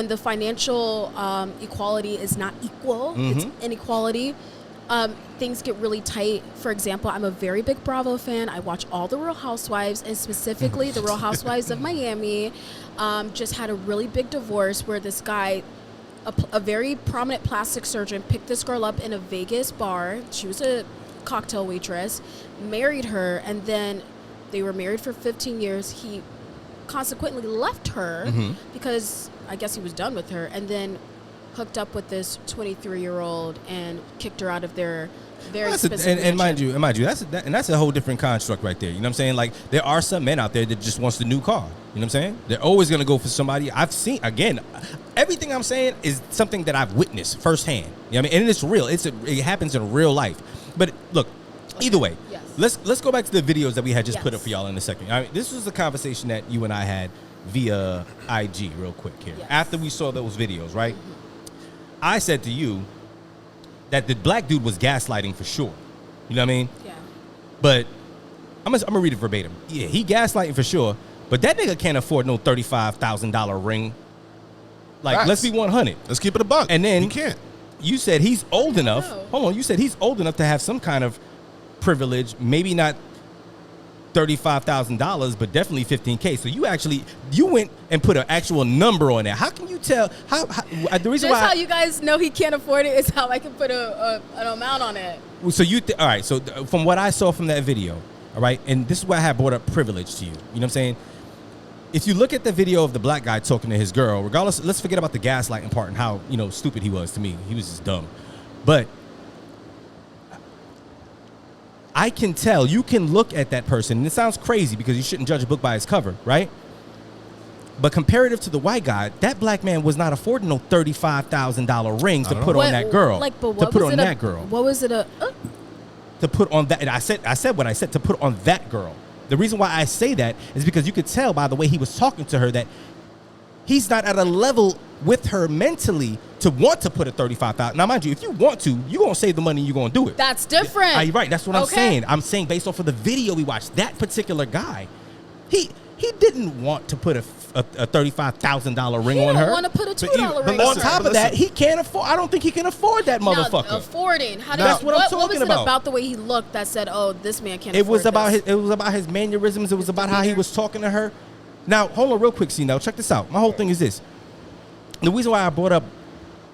the financial equality is not equal, it's inequality. Things get really tight. For example, I'm a very big Bravo fan. I watch all the Real Housewives, and specifically the Real Housewives of Miami. Just had a really big divorce where this guy, a very prominent plastic surgeon, picked this girl up in a Vegas bar. She was a cocktail waitress, married her, and then they were married for 15 years. He consequently left her because I guess he was done with her, and then hooked up with this 23-year-old and kicked her out of their very specific and mind you, that's a whole different construct right there. You know what I'm saying? Like, there are some men out there that just wants the new car. You know what I'm saying? They're always going to go for somebody. I've seen, again, everything I'm saying is something that I've witnessed firsthand. You know what I mean? And it's real. It happens in real life. But look, either way, let's go back to the videos that we had just put up for y'all in a second. I mean, this was a conversation that you and I had via IG real quick here. After we saw those videos, right? I said to you that the black dude was gaslighting for sure. You know what I mean? Yeah. But I'm gonna read it verbatim. Yeah, he gaslighting for sure. But that nigga can't afford no $35,000 ring. Like, let's be 100. Let's keep it a buck. And then he can't. You said he's old enough. Hold on. You said he's old enough to have some kind of privilege. Maybe not $35,000, but definitely $15K. So you went and put an actual number on that. How can you tell? How the reason just why how you guys know he can't afford it is how I can put an amount on it. So all right. So from what I saw from that video, all right, and this is why I had brought up privilege to you. You know what I'm saying? If you look at the video of the black guy talking to his girl, regardless, let's forget about the gaslighting part and how stupid he was to me. He was just dumb, but I can tell, you can look at that person, and it sounds crazy because you shouldn't judge a book by its cover, right? But comparative to the white guy, that black man was not affording no $35,000 rings to put on that girl. Like, but what was it? What was it? To put on that, and I said what I said, to put on that girl. The reason why I say that is because you could tell by the way he was talking to her that he's not at a level with her mentally to want to put a $35,000. Now, mind you, if you want to, you're going to save the money and you're going to do it. That's different. Right. That's what I'm saying. I'm saying based off of the video we watched, that particular guy, he didn't want to put a $35,000 ring on her. He didn't want to put a $2 ring on top of that, he can't afford. I don't think he can afford that motherfucker. Now, affording. That's what I'm talking what was about. It about the way he looked that said, "Oh, this man can't afford this"? It was about his mannerisms. It was about how he was talking to her. Now, hold on real quick, Cnel. Check this out. My whole thing is this. The reason why I brought up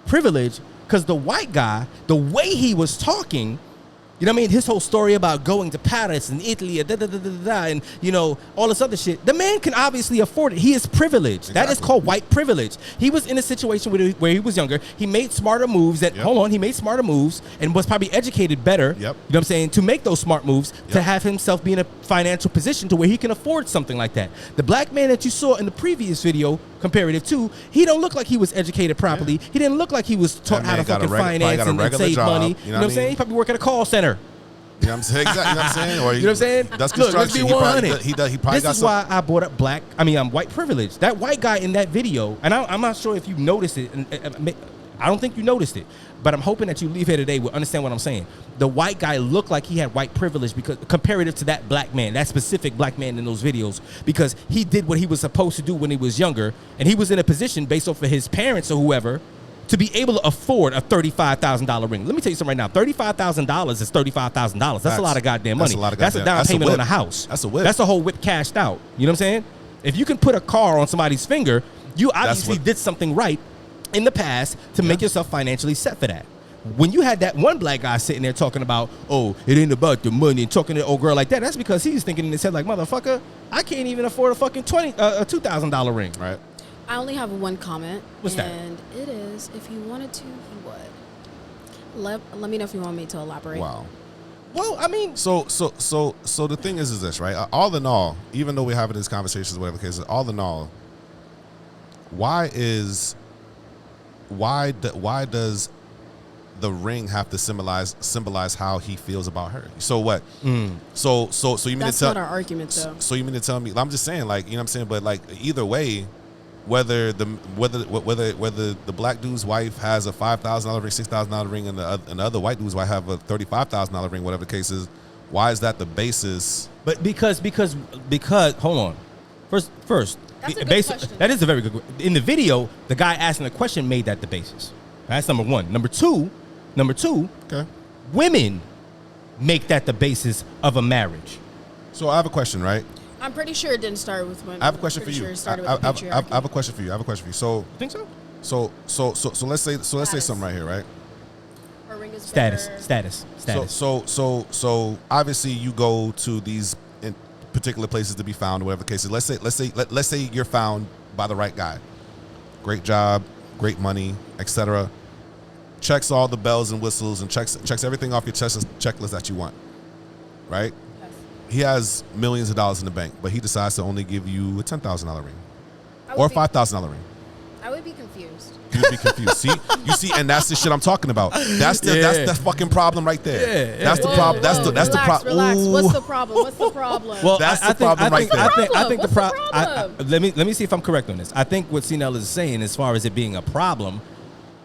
privilege, because the white guy, the way he was talking, you know what I mean? His whole story about going to Paris and Italy, and all this other shit. The man can obviously afford it. He is privileged. Exactly. That is called white privilege. He was in a situation where he was younger. He made smarter moves. He made smarter moves and was probably educated better. Yep. You know what I'm saying? To make those smart moves, to have himself be in a financial position to where he can afford something like that. The black man that you saw in the previous video, comparative to, he don't look like he was educated properly. He didn't look like he was taught how to fucking finance and save money. You know what I'm saying? He probably work at a call center. You know what I'm saying? Exactly. You know what I'm saying? Or you know what I'm saying? That's construction. Look, let's be 100. He probably this is why I brought up white privilege. That white guy in that video, and I'm not sure if you noticed it. I don't think you noticed it, but I'm hoping that you leave here today will understand what I'm saying. The white guy looked like he had white privilege because comparative to that black man, that specific black man in those videos, because he did what he was supposed to do when he was younger, and he was in a position based off of his parents or whoever to be able to afford a $35,000 ring. Let me tell you something right now. $35,000 is $35,000. That's a lot of goddamn money. That's a down payment on a house. That's a whip. That's a whole whip cashed out. You know what I'm saying? If you can put a car on somebody's finger, you obviously did something right in the past to make yourself financially set for that. When you had that one black guy sitting there talking about, oh, it ain't about the money, and talking to an old girl like that, that's because he's thinking in his head like, motherfucker, I can't even afford a fucking $2,000 ring. Right. I only have one comment. What's that? And it is, if he wanted to, he would. Let me know if you want me to elaborate. Wow. Well, I mean, So the thing is this, right? All in all, even though we're having these conversations, whatever the case is, all in all, why does the ring have to symbolize how he feels about her? So what? So you mean That's to tell? not our argument, though. So you mean to tell me? I'm just saying, like, you know what I'm saying, but like either way, whether the black dude's wife has a $5,000 ring, $6,000 ring, and the other white dude's wife have a $35,000 ring, whatever the case is, why is that the basis? but because hold on. First, That's a good question. that is a very good. In the video, the guy asking the question made that the basis. That's number one. Number two, Okay. women make that the basis of a marriage. So I have a question, right? I'm pretty sure it didn't start with women. I have a question for Pretty you. Sure it started I with the patriarchy. have a question for you. So You think so? so let's say Status. something right here, right? Her ring is Status. better. So obviously you go to these in particular places to be found, or whatever the case is. Let's say you're found by the right guy. Great job, great money, etc. Checks all the bells and whistles and checks everything off your checklist that you want. Right? Yes. He has millions of dollars in the bank, but he decides to only give you a $10,000 ring I or would a be- $5,000 ring. I would be confused. You'd be confused. See, and that's the shit I'm talking about. That's the fucking problem right there. That's the problem. That's the problem. Relax. What's the problem? What's the problem? Well, That's the problem right there. I think the What's the problem. problem? Let me see if I'm correct on this. I think what Cnel is saying, as far as it being a problem,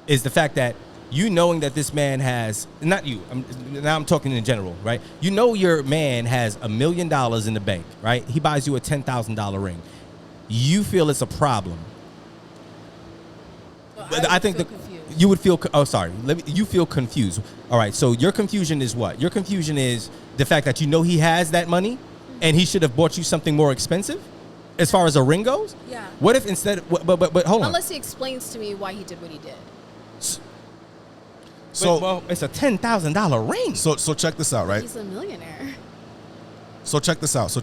is the fact that you knowing that this man has, not you. Now I'm talking in general, right? You know your man has $1 million in the bank, right? He buys you a $10,000 ring. You feel it's a problem. Well, I think feel that confused. you would feel. Oh, sorry. You feel confused. All right. So your confusion is what? Your confusion is the fact that you know he has that money, and he should have bought you something more expensive, as far as a ring goes. Yeah. What if instead? But hold on. Unless he explains to me why he did what he did. So well, it's a $10,000 ring. so check this out, right? He's a millionaire. So check this out.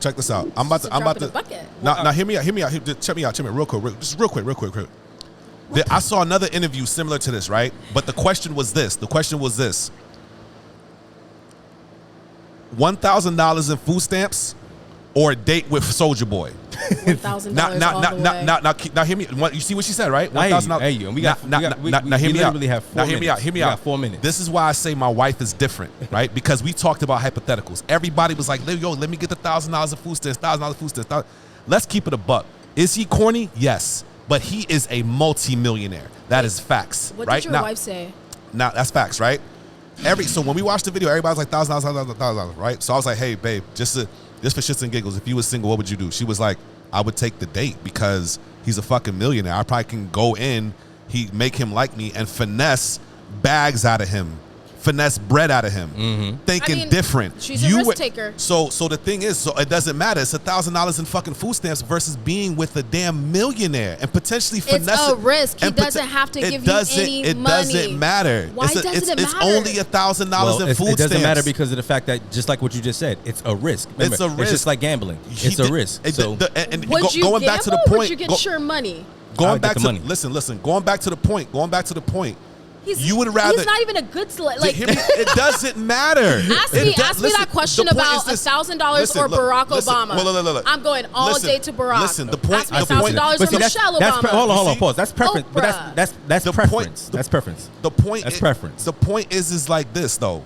I'm about Just to. a drop in a bucket. Now hear me out. Check me out, real quick. I saw another interview similar to this, right? But the question was this. $1,000 in food stamps or a date with Soulja Boy? $1,000 all the way. Now hear me. You see what she said, right? I $1,000. hear you. Now hear me out. literally have 4 Now hear me minutes. out. Hear me We out. got 4 minutes. This is why I say my wife is different, right? Because we talked about hypotheticals. Everybody was like, "Yo, let me get the $1,000 of food stamps. $1,000 food stamps." Let's keep it a buck. Is he corny? Yes, but he is a multi-millionaire. That is facts, What right? did your wife say? Now that's facts, right? So when we watched the video, everybody's like $1,000, right? So I was like, "Hey, babe, just for shits and giggles, if you was single, what would you do?" She was like, "I would take the date because he's a fucking millionaire. I probably can go in, make him like me, and finesse bags out of him, finesse bread out of him, thinking I mean, different." she's a risk taker. So the thing is, so it doesn't matter. It's $1,000 in fucking food stamps versus being with a damn millionaire and potentially finesse. It's a risk. He and doesn't have to give you any It money. doesn't matter. Why doesn't it It's matter? only $1,000 in food stamps. It doesn't matter because of the fact that, just like what you just said, it's a risk. Remember, It's a risk. It's just like gambling. It's a risk. So Would you going gamble? back to the Or point. would you get sure money? I Going would back get to the money. listen. Going back to the point. You would rather. He's not even a good like. Hear me? It doesn't matter. Ask me that question about $1,000 or Barack Obama. Look. I'm going all day to Barack. Listen, the point. Ask me $1,000 But or see, Michelle that's Obama. hold on, pause. That's preference. But Oprah. that's The preference. point- That's preference. The point. That's preference. The point is like this though.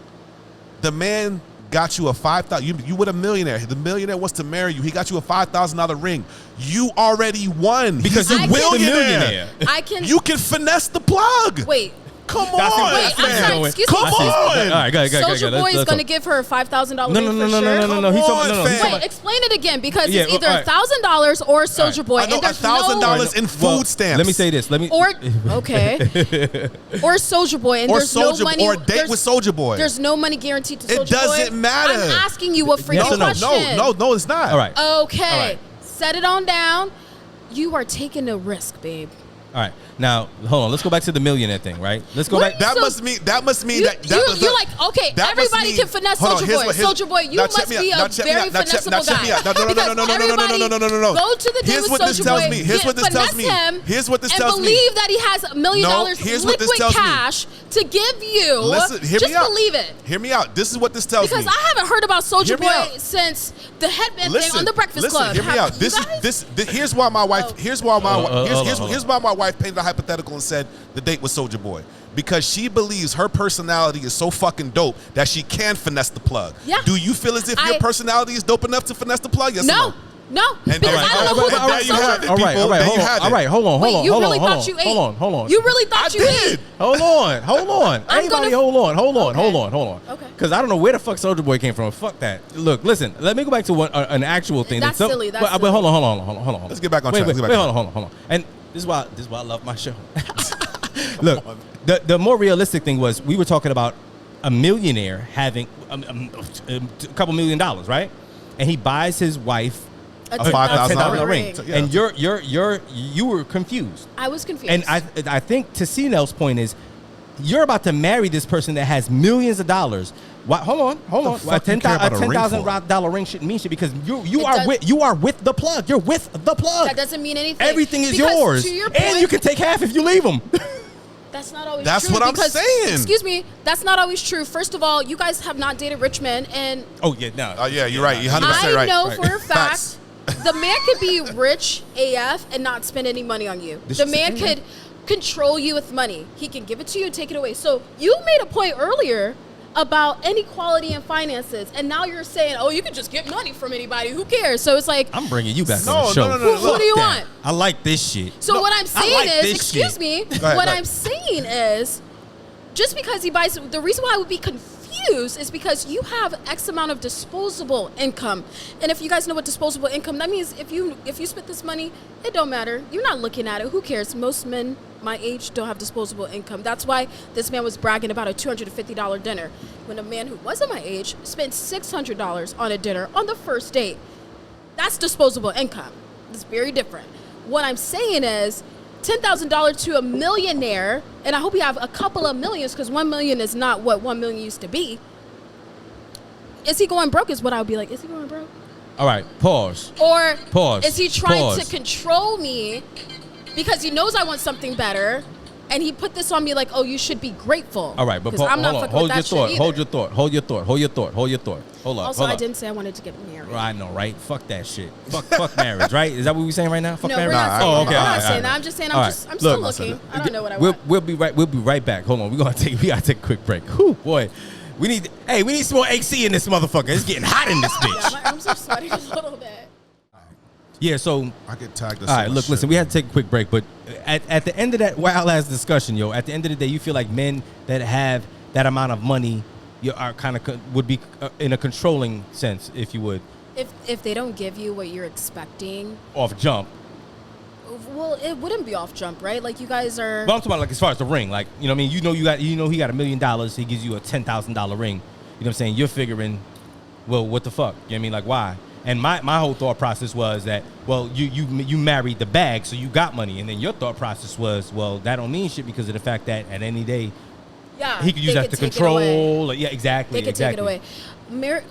The man got you a $5,000. You with a millionaire. The millionaire wants to marry you. He got you a $5,000 ring. You already won Because he's a you're with the millionaire. millionaire. I can. You can finesse the plug. Wait. Come I see on, where Wait, this I'm is sorry, going. excuse me. Come I see. on. All right, go ahead. Soldier Boy is Let's going to talk. give her a $5,000 No. ring for sure. No. He's Come talking. on, No. fam. Wait, explain it again because Yeah, it's either all right. $1,000 or Soldier Boy. I know and there's no $1,000 in food stamps. Let me say this. or okay, or Soldier Boy, and or there's Soldier no money. or date with Soldier Boy. There's no money guaranteed to It Soldier Boy. doesn't matter. I'm asking you a freaking Yes or no? question. No, it's not. All right. Okay, All right. set it on down. You are taking a risk, babe. All right. Now, hold on. Let's go back to the millionaire thing, right? Let's go What back. are That So- must mean that You're like, okay, that must everybody mean- can finesse hold on, Soldier here's Boy. what- here's- Soldier Boy, you now must check me be out, a now check me very out, now check finessable me guy. out. No. Go to the Here's with what this Soulja tells Boy, me. Here's what this tells me. finesse him, Here's what this and tells me. believe that he has $1 million No, here's what this liquid tells me. cash to give you. Listen, hear Just me out. believe it. Hear me out. This is what this tells Because me. I haven't heard about Soldier Hear me Boy out. since the headband thing on the Breakfast listen, Club. Hear me out. You guys? Here's why my wife. Oh. Here's why my. hold on. Here's why my wife painted a hypothetical and said the date was Soldier Boy. Because she believes her personality is so fucking dope that she can finesse the plug. Yeah. Do you feel as if your personality is dope enough to finesse the plug? Yes or No. No, And- because all right, I don't know all who right, the and there fuck you have Soldier it. Boy. All right, people, all right, there hold you on. have All it. right, hold on. Wait, you really thought you ate? Hold on. You really thought you did. ate? Hold on. Everybody, hold on. Okay. Because I don't know where the fuck Soldier Boy came from. Fuck that. Look, listen. Let me go back to an actual thing. That's silly, that's but silly. hold on. Let's get back on Wait, track. Wait, Let's get back on hold on. And this is why I love my show. Look, the more realistic thing was we were talking about a millionaire having a couple $1 million, right? And he buys his wife A $5,000 ring. Yeah. And you were confused. I was confused. And I think to Cnel's point is you're about to marry this person that has millions of dollars. Why, hold on. A fuck you care about a ring $10,000 ring shouldn't mean shit because you It are with the plug. You're with the plug. that doesn't mean anything. Everything is Because yours, to your and point, you can take half if you leave them. That's not always That's true. what I'm because, saying. Excuse me, that's not always true. First of all, you guys have not dated rich men, and Oh yeah, no. Oh yeah, you're right. You're 100% I right. know Right. for a fact Facts. the man could be rich AF and not spend any money on you. This The is man the could control you with money. He can give it to you and take it away. So you made a point earlier about inequality in finances, and now you're saying, oh, you can just get money from anybody. Who cares? So it's like, I'm bringing you back No, on the show. no, no, no, who do you Fuck want? that. I like this shit. So what I'm saying like is, this excuse shit. me, ahead, what go ahead. I'm saying is, just because he buys, the reason why I would be confused is because you have X amount of disposable income, and if you guys know what disposable income, that means if you spend this money, it don't matter. You're not looking at it. Who cares? Most men my age don't have disposable income. That's why this man was bragging about a $250 dinner, when a man who wasn't my age spent $600 on a dinner on the first date. That's disposable income. It's very different. What I'm saying is $10,000 to a millionaire, and I hope you have a couple of millions because 1 million is not what 1 million used to be. Is he going broke? Is what I would be like. Is he going broke? All right, pause. Or Pause. is he trying Pause. to control me because he knows I want something better, and he put this on me like, oh, you should be grateful. All right, but because I'm not hold on. fucking with Hold that your shit thought. either. Hold your thought. Hold your thought. Hold up. Also, hold I up. didn't say I wanted to get married. I know, right? Fuck that shit. Fuck marriage, right? Is that what we're saying right now? Fuck No, marriage. we're not saying Oh, that. okay. I'm all not right, saying all that. right. I'm just saying All right. I'm still Look, looking. I don't know what I want. We'll be right back. Hold on. We gotta take a quick break. Whew, boy. We need some more AC in this motherfucker. It's getting hot in this Yeah, bitch. my arms are sweating a little bit. Yeah, so I get tagged. all right, look, listen, we had to take a quick break, but at the end of that wild ass discussion, yo, at the end of the day, you feel like men that have that amount of money, you are kind of would be in a controlling sense, if you would, If they don't give you what you're expecting, off jump. well, it wouldn't be off jump, right? Like you guys are. But I'm talking about like as far as the ring, like you know what I mean. He got $1 million. He gives you a $10,000 ring. You know what I'm saying? You're figuring, well, what the fuck? You know what I mean? Like why? And my whole thought process was that, well, you married the bag, so you got money. And then your thought process was, well, that don't mean shit because of the fact that at any day, Yeah, he could use they that to take it away. control. Like, yeah, exactly. They could exactly. take it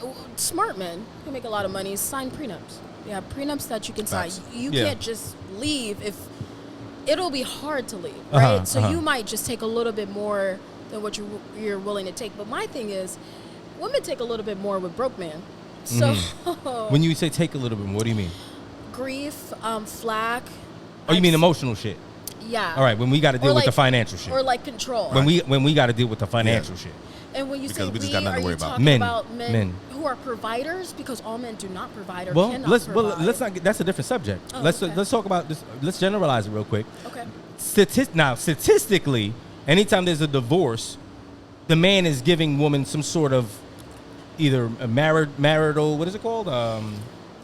away. Smart men who make a lot of money sign prenups. Yeah, prenups that you can sign. Facts. You Yeah. can't just leave if it'll be hard to leave, right? Uh-huh, So uh-huh. you might just take a little bit more than what you're willing to take. But my thing is, women take a little bit more with broke men. So When you say take a little bit more, what do you mean? grief, flack. Oh, you mean emotional shit? Yeah. All right, when we got to deal Or with the like- financial shit. Or like control. When we got to deal with the financial shit. And when you Because say we just we, got nothing are to worry you about. talking Men. about men, Men. who are providers? Because all men do not provide or Well, cannot let's provide. let's not get, that's a different subject. Oh, let's okay. let's talk about this. Let's generalize it real quick. Okay. Statistically, Anytime there's a divorce, the man is giving woman some sort of either a marital, what is it called?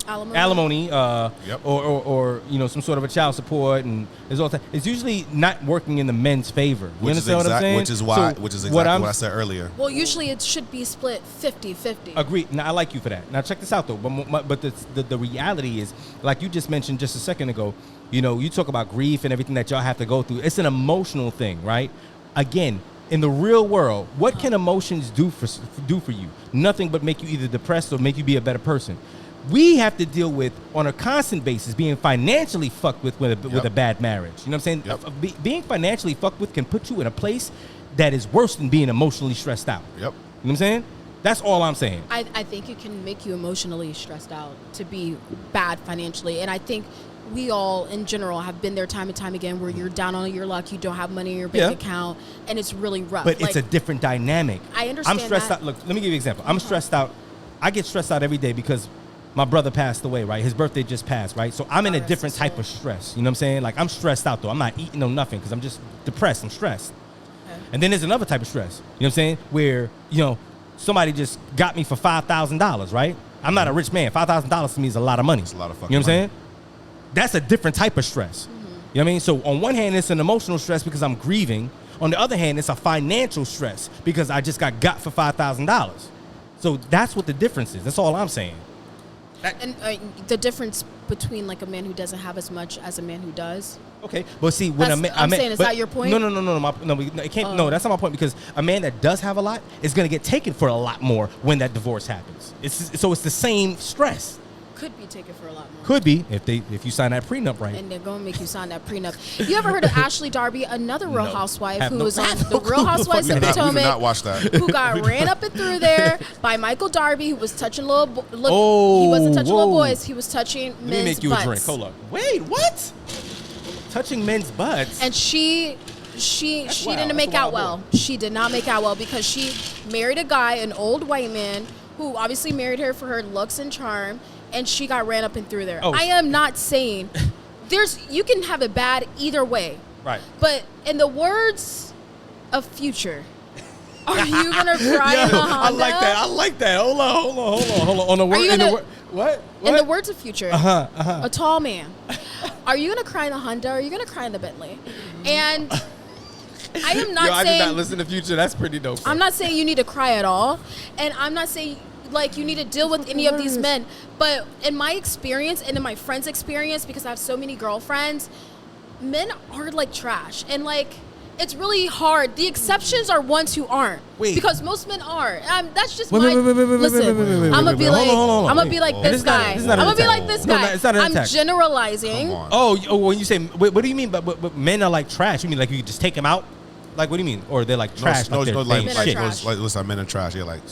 Alimony, or some sort of a child support, and there's all that. It's usually not working in the men's favor. You understand what I'm saying? Which is exactly what I said earlier. Well, usually it should be split 50-50. Agreed. Now I like you for that. Now check this out though. But the reality is, like you just mentioned just a second ago, you talk about grief and everything that y'all have to go through. It's an emotional thing, right? Again, in the real world, what can emotions do for you? Nothing but make you either depressed or make you be a better person. We have to deal with, on a constant basis, being financially fucked with a bad marriage. You know what I'm saying? Yep. Being financially fucked with can put you in a place that is worse than being emotionally stressed out. Yep. You know what I'm saying? That's all I'm saying. I think it can make you emotionally stressed out to be bad financially. And I think we all, in general, have been there time and time again where you're down on your luck, you don't have money in your bank account, and it's really rough. But it's a different dynamic. I understand I'm stressed out. Look, let me give you an example. I'm stressed out. I get stressed out every day because my brother passed away, right? His birthday just passed, right? So I'm in a different type of stress. You know what I'm saying? Like, I'm stressed out, though. I'm not eating no nothing because I'm just depressed. I'm stressed. Okay. And then there's another type of stress, you know what I'm saying? Where, somebody just got me for $5,000, right? I'm not a rich man. $5,000 to me is a lot of money. It's a lot of fucking You know what I'm money. saying? That's a different type of stress. You know what I mean? So on one hand, it's an emotional stress because I'm grieving. On the other hand, it's a financial stress because I just got for $5,000. So that's what the difference is. That's all I'm saying. And the difference between like a man who doesn't have as much as a man who does. Okay, but see, when I'm saying, is that your point? No, it can't. No, that's not my point, because a man that does have a lot is going to get taken for a lot more when that divorce happens. It's the same stress. Could be taken for a lot more. Could be if you sign that prenup right. And they're going to make you sign that prenup. You ever heard of Ashley Darby, another Real Housewife who was on the Real Housewives of Potomac? We did not watch that. Who got ran up and through there by Michael Darby, who was touching he wasn't touching little boys. He was touching men's butts. Let me make you a drink. Hold up. Wait, what? Touching men's butts? And she didn't make out well. She did not make out well because she married a guy, an old white man, who obviously married her for her looks and charm. And she got ran up and through there. I am not saying you can have it bad either way. Right. But in the words of Future, are you gonna cry in the Honda? I like that. Hold on. On the word, what? In the words of Future, a tall man. Are you gonna cry in the Honda or are you gonna cry in the Bentley? And I am not saying I did not listen to Future. That's pretty dope. I'm not saying you need to cry at all, and I'm not saying like you need to deal with any of these men, but in my experience and in my friends' experience, because I have so many girlfriends, men are like trash, and like it's really hard. The exceptions are ones who aren't, because most men are. That's just listen. I'm gonna be like, I'm gonna be like this guy. I'm gonna be like this guy. I'm generalizing. Oh, when you say, what do you mean? But men are like trash? You mean like you just take them out? Like, what do you mean? Or they're like trash? Like trash. Men are trash. Yeah, like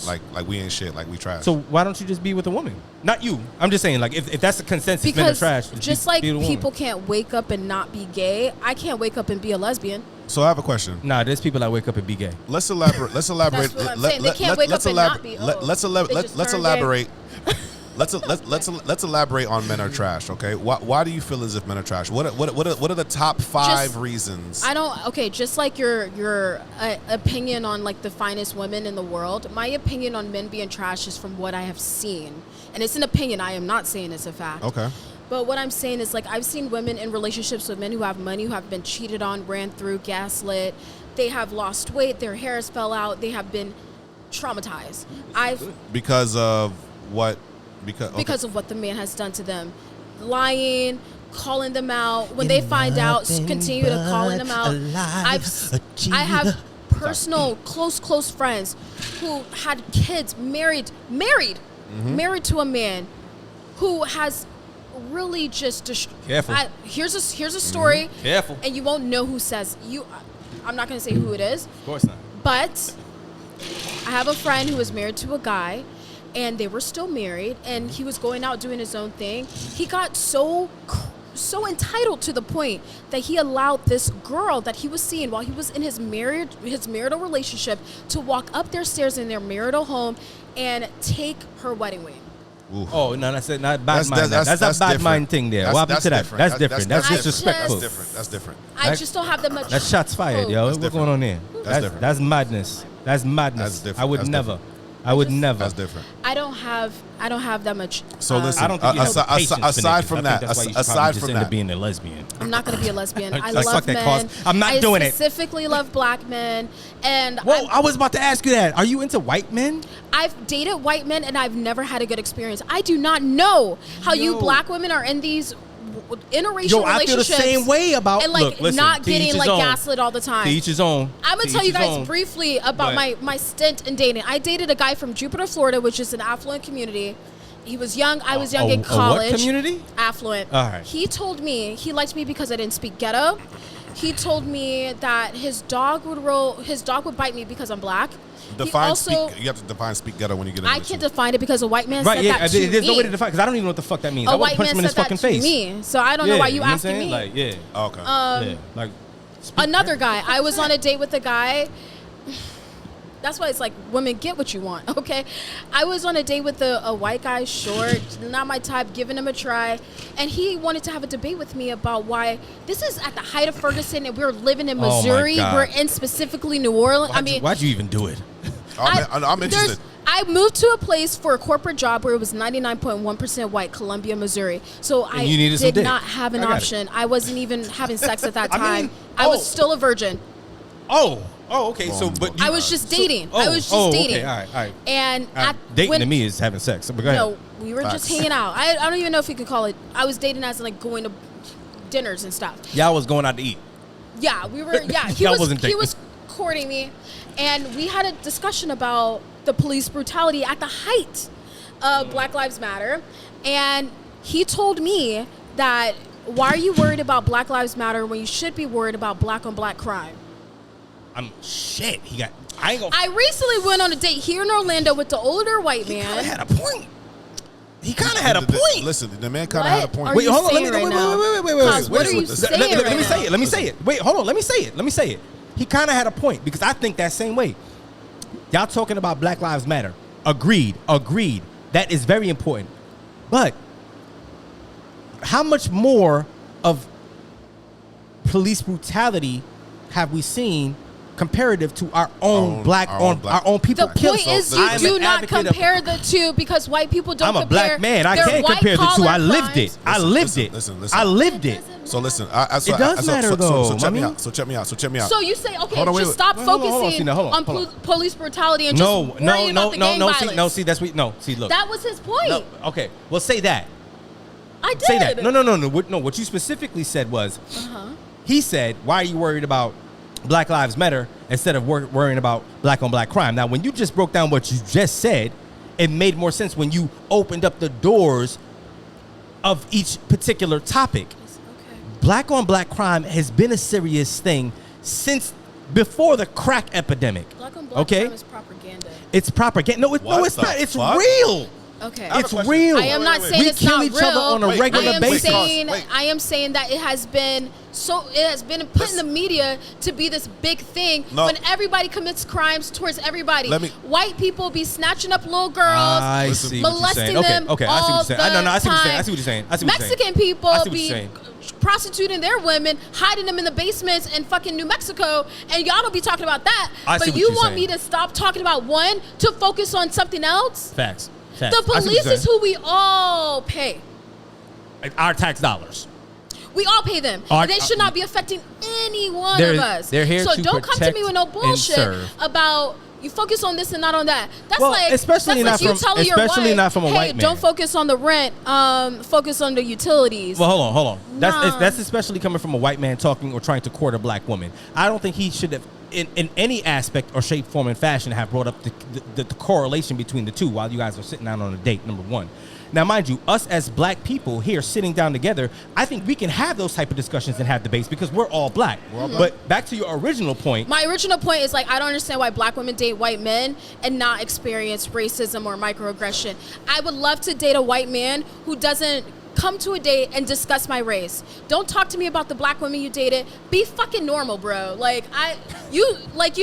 we ain't shit. Like we trash. So why don't you just be with a woman? Not you. I'm just saying, like, if that's the consensus, because men are trash. Just like people can't wake up and not be gay, I can't wake up and be a lesbian. So I have a question. Nah, there's people that wake up and be gay. Let's elaborate. That's what I'm saying. They can't wake up and not be. Let's elaborate. Let's elaborate on men are trash. Okay, why do you feel as if men are trash? What are the top 5 reasons? Just like your opinion on like the finest women in the world, my opinion on men being trash is from what I have seen, and it's an opinion. I am not saying it's a fact. Okay. But what I'm saying is, like, I've seen women in relationships with men who have money, who have been cheated on, ran through, gaslit. They have lost weight. Their hair has fell out. They have been traumatized. Because of what? Because of what the man has done to them. Lying, calling them out. When they find out, continue to calling them out. I have personal, close friends who had kids, married to a man who has really just careful. Here's a story. Careful. And you won't know who says you. I'm not going to say who it is. Of course not. But I have a friend who was married to a guy, and they were still married, and he was going out doing his own thing. He got so entitled to the point that he allowed this girl that he was seeing while he was in his marital relationship to walk up their stairs in their marital home and take her wedding ring. Ooh. Oh no, that's not bad mind. That's a bad different. mind thing there. What happened to that? That's different. That's disrespectful. That's different. I just don't have that much. That's shots fired, yo. What's going on there? That's madness. That's madness. That's different. I would never. I would never. That's different. I don't have that much. So listen, I don't think you have patience for aside niggas. from I think that, that's why you should aside probably just from end up that, being a lesbian. I'm not going to be a lesbian. I Like, love fuck that men. cause. I'm not doing I it. specifically love black men, and Whoa, I was about to ask you that. Are you into white men? I've dated white men, and I've never had a good experience. I do not know how you black women are in these interracial I feel the relationships. same way about and like look, listen, not to each getting his like own. gaslit all the time. To each his own. I'm gonna To tell each you his guys own. briefly about my stint in dating. I dated a guy from Jupiter, Florida, which is an affluent community. He was young. I was young in college. What community? Affluent. All right. He told me he liked me because I didn't speak ghetto. He told me that his dog would bite me because I'm black. You have to define speak ghetto when you get into I can't define it because a white man said that to there's me. no way to define because I don't even know what the fuck that means. A I want white to punch man him in his said that fucking to face. me, so I don't know why you asking me. Like, yeah. Okay. Yeah. Like, Another guy. I was on a date with a guy. That's why it's like, women, get what you want, okay? I was on a date with a white guy, short, not my type, giving him a try. And he wanted to have a debate with me about why this is at the height of Ferguson and we're living in Missouri. God. We're in specifically New Orleans. Why'd you even do it? I'm interested. I moved to a place for a corporate job where it was 99.1% white, Columbia, Missouri. So I did not have an option. I wasn't even having sex at that time. I was still a virgin. Oh, okay. So, but I was just dating. I was just dating. Okay, all right. And dating to me is having sex. But go ahead. No, we were just hanging out. I don't even know if you could call it. I was dating as in like going to dinners and stuff. Y'all was going out to eat. Yeah, we were. Yeah, he was courting me, and we had a discussion about the police brutality at the height of Black Lives Matter, and he told me that why are you worried about Black Lives Matter when you should be worried about black on black crime? Shit. I recently went on a date here in Orlando with the older white man. He kind of had a point. He kind of had a point. Listen, the man kind of had a point. Wait, hold on. Wait. What are you saying Let me say it. Let me say it. Wait, hold on. Let me say it. He kind of had a point because I think that same way. Y'all talking about Black Lives Matter. Agreed. That is very important. But how much more of police brutality have we seen comparative to our own our own people killed? The point is you do not compare the two because white people don't compare. I'm a black man. I can't compare the two. I lived it. I lived it. So listen, it does matter though. So check me out. So check me out. So you say, okay, stop focusing on police brutality and just worrying about the gang violence. See, that's what. No, see, look. That was his point. No, okay, well, say that. I did. Say that. No. What you specifically said was, he said, "Why are you worried about Black Lives Matter instead of worrying about black on black crime?" Now, when you just broke down what you just said, it made more sense when you opened up the doors of each particular topic. Black on black crime has been a serious thing since before the crack epidemic. Black on black crime is propaganda. It's propaganda. No, it's not. It's real. Okay. It's real. I am not saying it's not real. We kill each other on a regular basis. I am saying that it has been put in the media to be this big thing when everybody commits crimes towards everybody. White people be snatching up little girls, molesting them all the time. I see what you're saying. Mexican people be prostituting their women, hiding them in the basements in fucking New Mexico, and y'all don't be talking about that. But you want me to stop talking about one to focus on something else? Facts. The police is who we all pay. Our tax dollars. We all pay them. They should not be affecting any one of us. They're here so to don't come to me with no bullshit about you focus on this and not on that. That's especially not from a white man. Don't focus on the rent. Focus on the utilities. Well, hold on. That's especially coming from a white man talking or trying to court a black woman. I don't think he should have, in any aspect or shape, form, and fashion, have brought up the correlation between the two while you guys are sitting out on a date. Number one. Now, mind you, us as black people here sitting down together, I think we can have those type of discussions and have debates because we're all black. But back to your original point. My original point is I don't understand why black women date white men and not experience racism or microaggression. I would love to date a white man who doesn't come to a date and discuss my race. Don't talk to me about the black women you dated. Be fucking normal, bro. You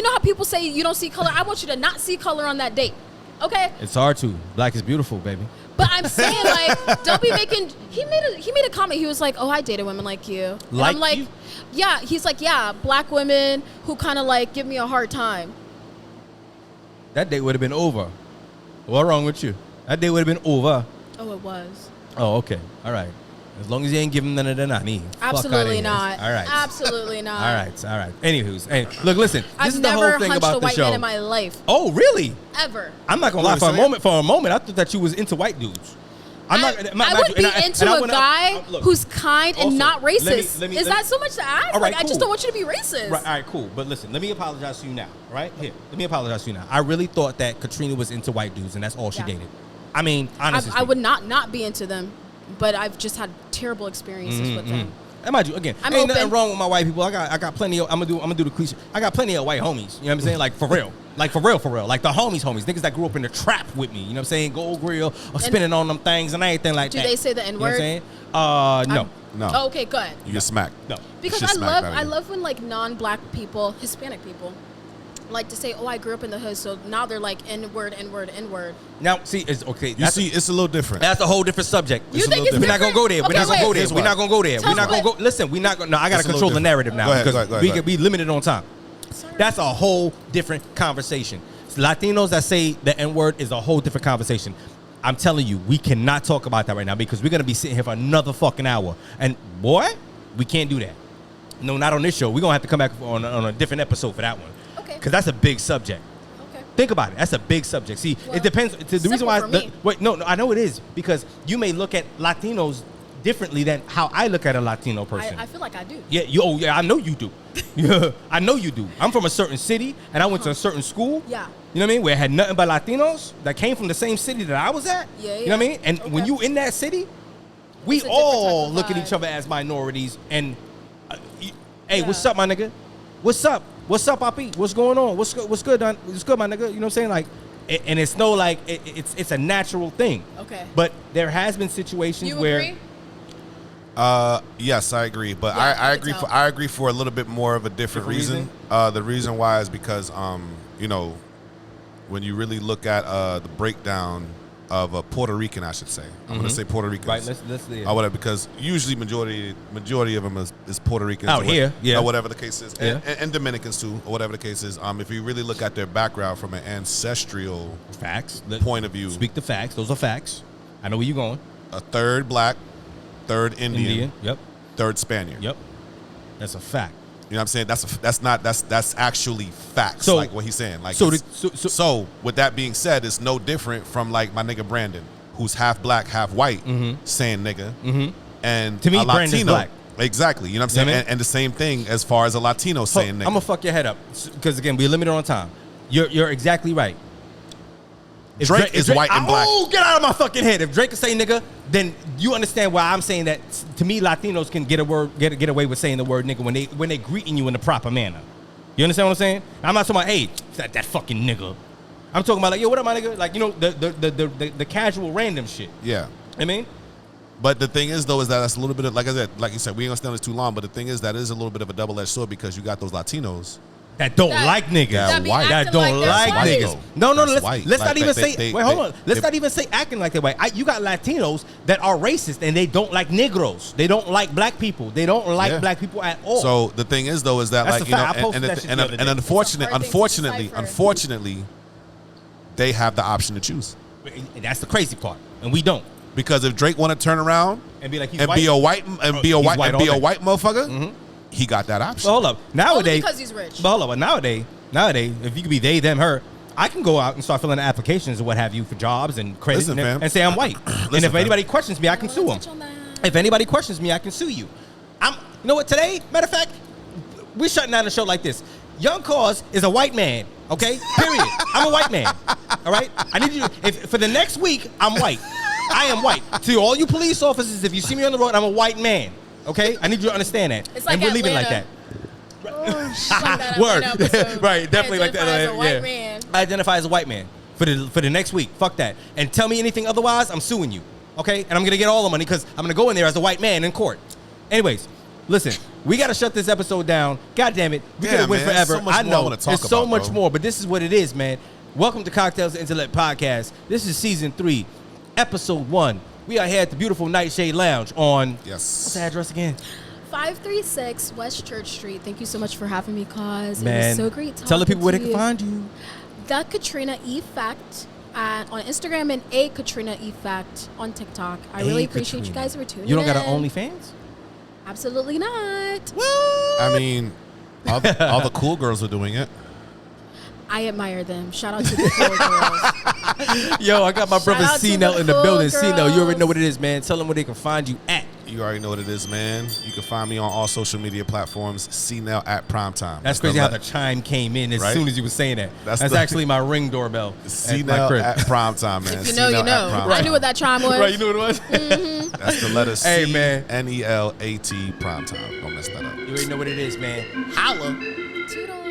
know how people say you don't see color? I want you to not see color on that date. Okay? It's hard to. Black is beautiful, baby. But I'm saying, like, don't be making. He made a comment. He was like, "Oh, I dated women like you." And Like I'm like, you? "Yeah." He's like, "Yeah, black women who kind of like give me a hard time." That date would have been over. What's wrong with you? That date would have been over. Oh, it was. Oh, okay. All right. As long as you ain't giving none of the nani. Absolutely not. All right. Absolutely not. All right. Anywho, look, listen. This I've is the whole never thing hunched about a the white show. man in my life. Oh, really? Ever. I'm not gonna lie. For a moment, I thought that you was into white dudes. I would be into a guy who's kind and Also, not racist. let me- Is that so much to ask? All right, I just cool. don't want you to be racist. Right, all right, cool. But listen, let me apologize to you now. Right here, let me apologize to you now. I really thought that Katrina was into white dudes, and that's all she Yeah. dated. I mean, honestly, I would not be into them, but I've just had terrible experiences with them. And mind you, again, I'm ain't nothing open. wrong with my white people. I got plenty of. I'm gonna do the cliche. I got plenty of white homies. You know what I'm saying? Like for real. Like for real. Like the homies, niggas that grew up in the trap with me. You know what I'm saying? Gold grill or spinning on them things and everything like Do that. they say the You know what I'm N-word? saying? No. No. Oh, okay, good. You get smacked. No. Because Shit I smacked out of love you. when like non-black people, Hispanic people, like to say, "Oh, I grew up in the hood," so now they're like N-word. Now, see, it's okay. You see, it's a little different. That's a whole different subject. You think it's We're not gonna go there. different? We're not gonna go there. Okay, We're not gonna go there. Tell We're not me gonna go. what- Listen, we're not gonna. No, I gotta It's a control little the narrative now Go ahead, because go ahead. we can be limited on time. Sorry. That's a whole different conversation. Latinos that say the N-word is a whole different conversation. I'm telling you, we cannot talk about that right now because we're gonna be sitting here for another fucking hour. And boy, we can't do that. No, not on this show. We're gonna have to come back on a different episode for that one. Okay. Because that's a big subject. Okay. Think about it. That's a big subject. See, Well, it depends. The reason simple why. for me. Wait, no, I know it is because you may look at Latinos differently than how I look at a Latino person. I feel like I do. Yeah, I know you do. I know you do. I'm from a certain city, and I went to a certain school. Yeah. You know what I mean? Where it had nothing but Latinos that came from the same city that I was at. Yeah, You know what I mean? And when Okay. you in that city, we It's a different all type of look at vibe. each other as minorities. And hey, Yeah. what's up, my nigga? What's up? What's up, Papi? What's going on? What's good, Don? What's good, my nigga? You know what I'm saying? Like, and it's no like it's a natural thing. Okay. But there has been situations You where. agree? Yes, I agree, but Yeah, I I agree. can tell. I agree for a little bit more of a different reason. The reason why is because you know, when you really look at the breakdown of a Puerto Rican, I should say. I'm going to say Puerto Ricans. Right, let's or whatever, because usually majority of them is Puerto Ricans. Out here, yeah. Or whatever the case is. Yeah. And Dominicans too, or whatever the case is. If you really look at their background from an ancestral Facts. point of view, Speak the facts. Those are facts. I know where you're going. a third black, third Indian, Yep. third Spaniard. Yep. That's a fact. You know what I'm saying? That's actually facts. So- like what he's saying. Like so it's- the- so with that being said, it's no different from like my nigga Brandon, who's half black, half white, saying nigga. And To me, a Brandon's Latino, black. Exactly. You know what I'm saying? You know what I mean? And the same thing as far as a Latino saying I'm nigga. gonna fuck your head up because again, we're limited on time. You're exactly right. If Drake is white and black. Oh, get out of my fucking head! If Drake can say nigga, then you understand why I'm saying that. To me, Latinos can get away with saying the word nigga when they greeting you in the proper manner. You understand what I'm saying? I'm not talking about hey that fucking nigga. I'm talking about like yo, what up my nigga? Like you know the casual random shit. Yeah. I mean. But the thing is, though, is that that's a little bit of, like I said, like you said, we ain't gonna stay on this too long. But the thing is, that is a little bit of a double-edged sword because you got those Latinos. That don't That- like niggas. that be That acting don't like like they're niggas. white. No, That's let's white. not Like, even they- say. they- Wait, hold on. Let's they- not even say acting like that way. You got Latinos that are racist and they don't like Negroes. They don't like black people. They don't like Yeah. black people at all. So the thing is, though, is that That's like a you know, fact. I posted that shit the other day. and It's a hard thing to unfortunately, they have the option to choose. And that's the crazy part, and we don't. Because if Drake want to turn around And be like he's and white. be a white and be a He's white white and be all a day. white motherfucker, he got that option. But hold up. Nowadays, because he's rich. But hold up. But nowadays, if you could be they, them, her, I can go out and start filling out applications or what have you for jobs and credit Listen, and, fam. and say I'm white. And Listen, if fam. anybody questions me, I can sue them. Touch on that. If anybody questions me, I can sue you. You know what? Today, matter of fact, we're shutting down a show like this. Young Cause is a white man. Okay. Period. I'm a white man. All right. I need you. For the next week, I'm white. I am white. To all you police officers, if you see me on the road, I'm a white man. Okay. I need you to understand that. It's like and we're leaving it Atlanta. like that. Word. Right. Definitely like that. Identify as a white Yeah. man. I identify as a white man for the next week. Fuck that. And tell me anything otherwise, I'm suing you. Okay. And I'm gonna get all the money because I'm gonna go in there as a white man in court. Anyways. Listen, we got to shut this episode down. God damn it. We Yeah, could have went man, forever. so much I more I know. wanna talk There's so about, much bro. more, but this is what it is, man. Welcome to Cocktails and Intellect Podcast. This is season 3, episode 1. We are here at the beautiful Nightshade Lounge on, Yes. what's the address again? 536 West Church Street. Thank you so much for having me, cause Man, it was so great talking tell the people where they to can you. find you. The Katrina Effect on Instagram and A Katrina Effect on TikTok. I really appreciate you guys for tuning in. You don't got an OnlyFans? Absolutely not. I mean, all the cool girls are doing it. I admire them. Shout out to the cool girls. Yo, I got my brother out to Cnel the in the cool building. Cnel, you already girls. know what it is, man. Tell them where they can find you at. You already know what it is, man. You can find me on all social media platforms, Cnel at Primetime. That's crazy how the chime came in as Right? soon as you were saying that. That's the- actually my ring doorbell. at my Cnel crib. at Primetime, man. If you know, Cnel you at know. Primetime. I knew what that chime was. Right, you know what it was? That's the letter Hey, man. CNELAT Primetime. Don't mess that up. You already know what it is, man. Holla. Toodles.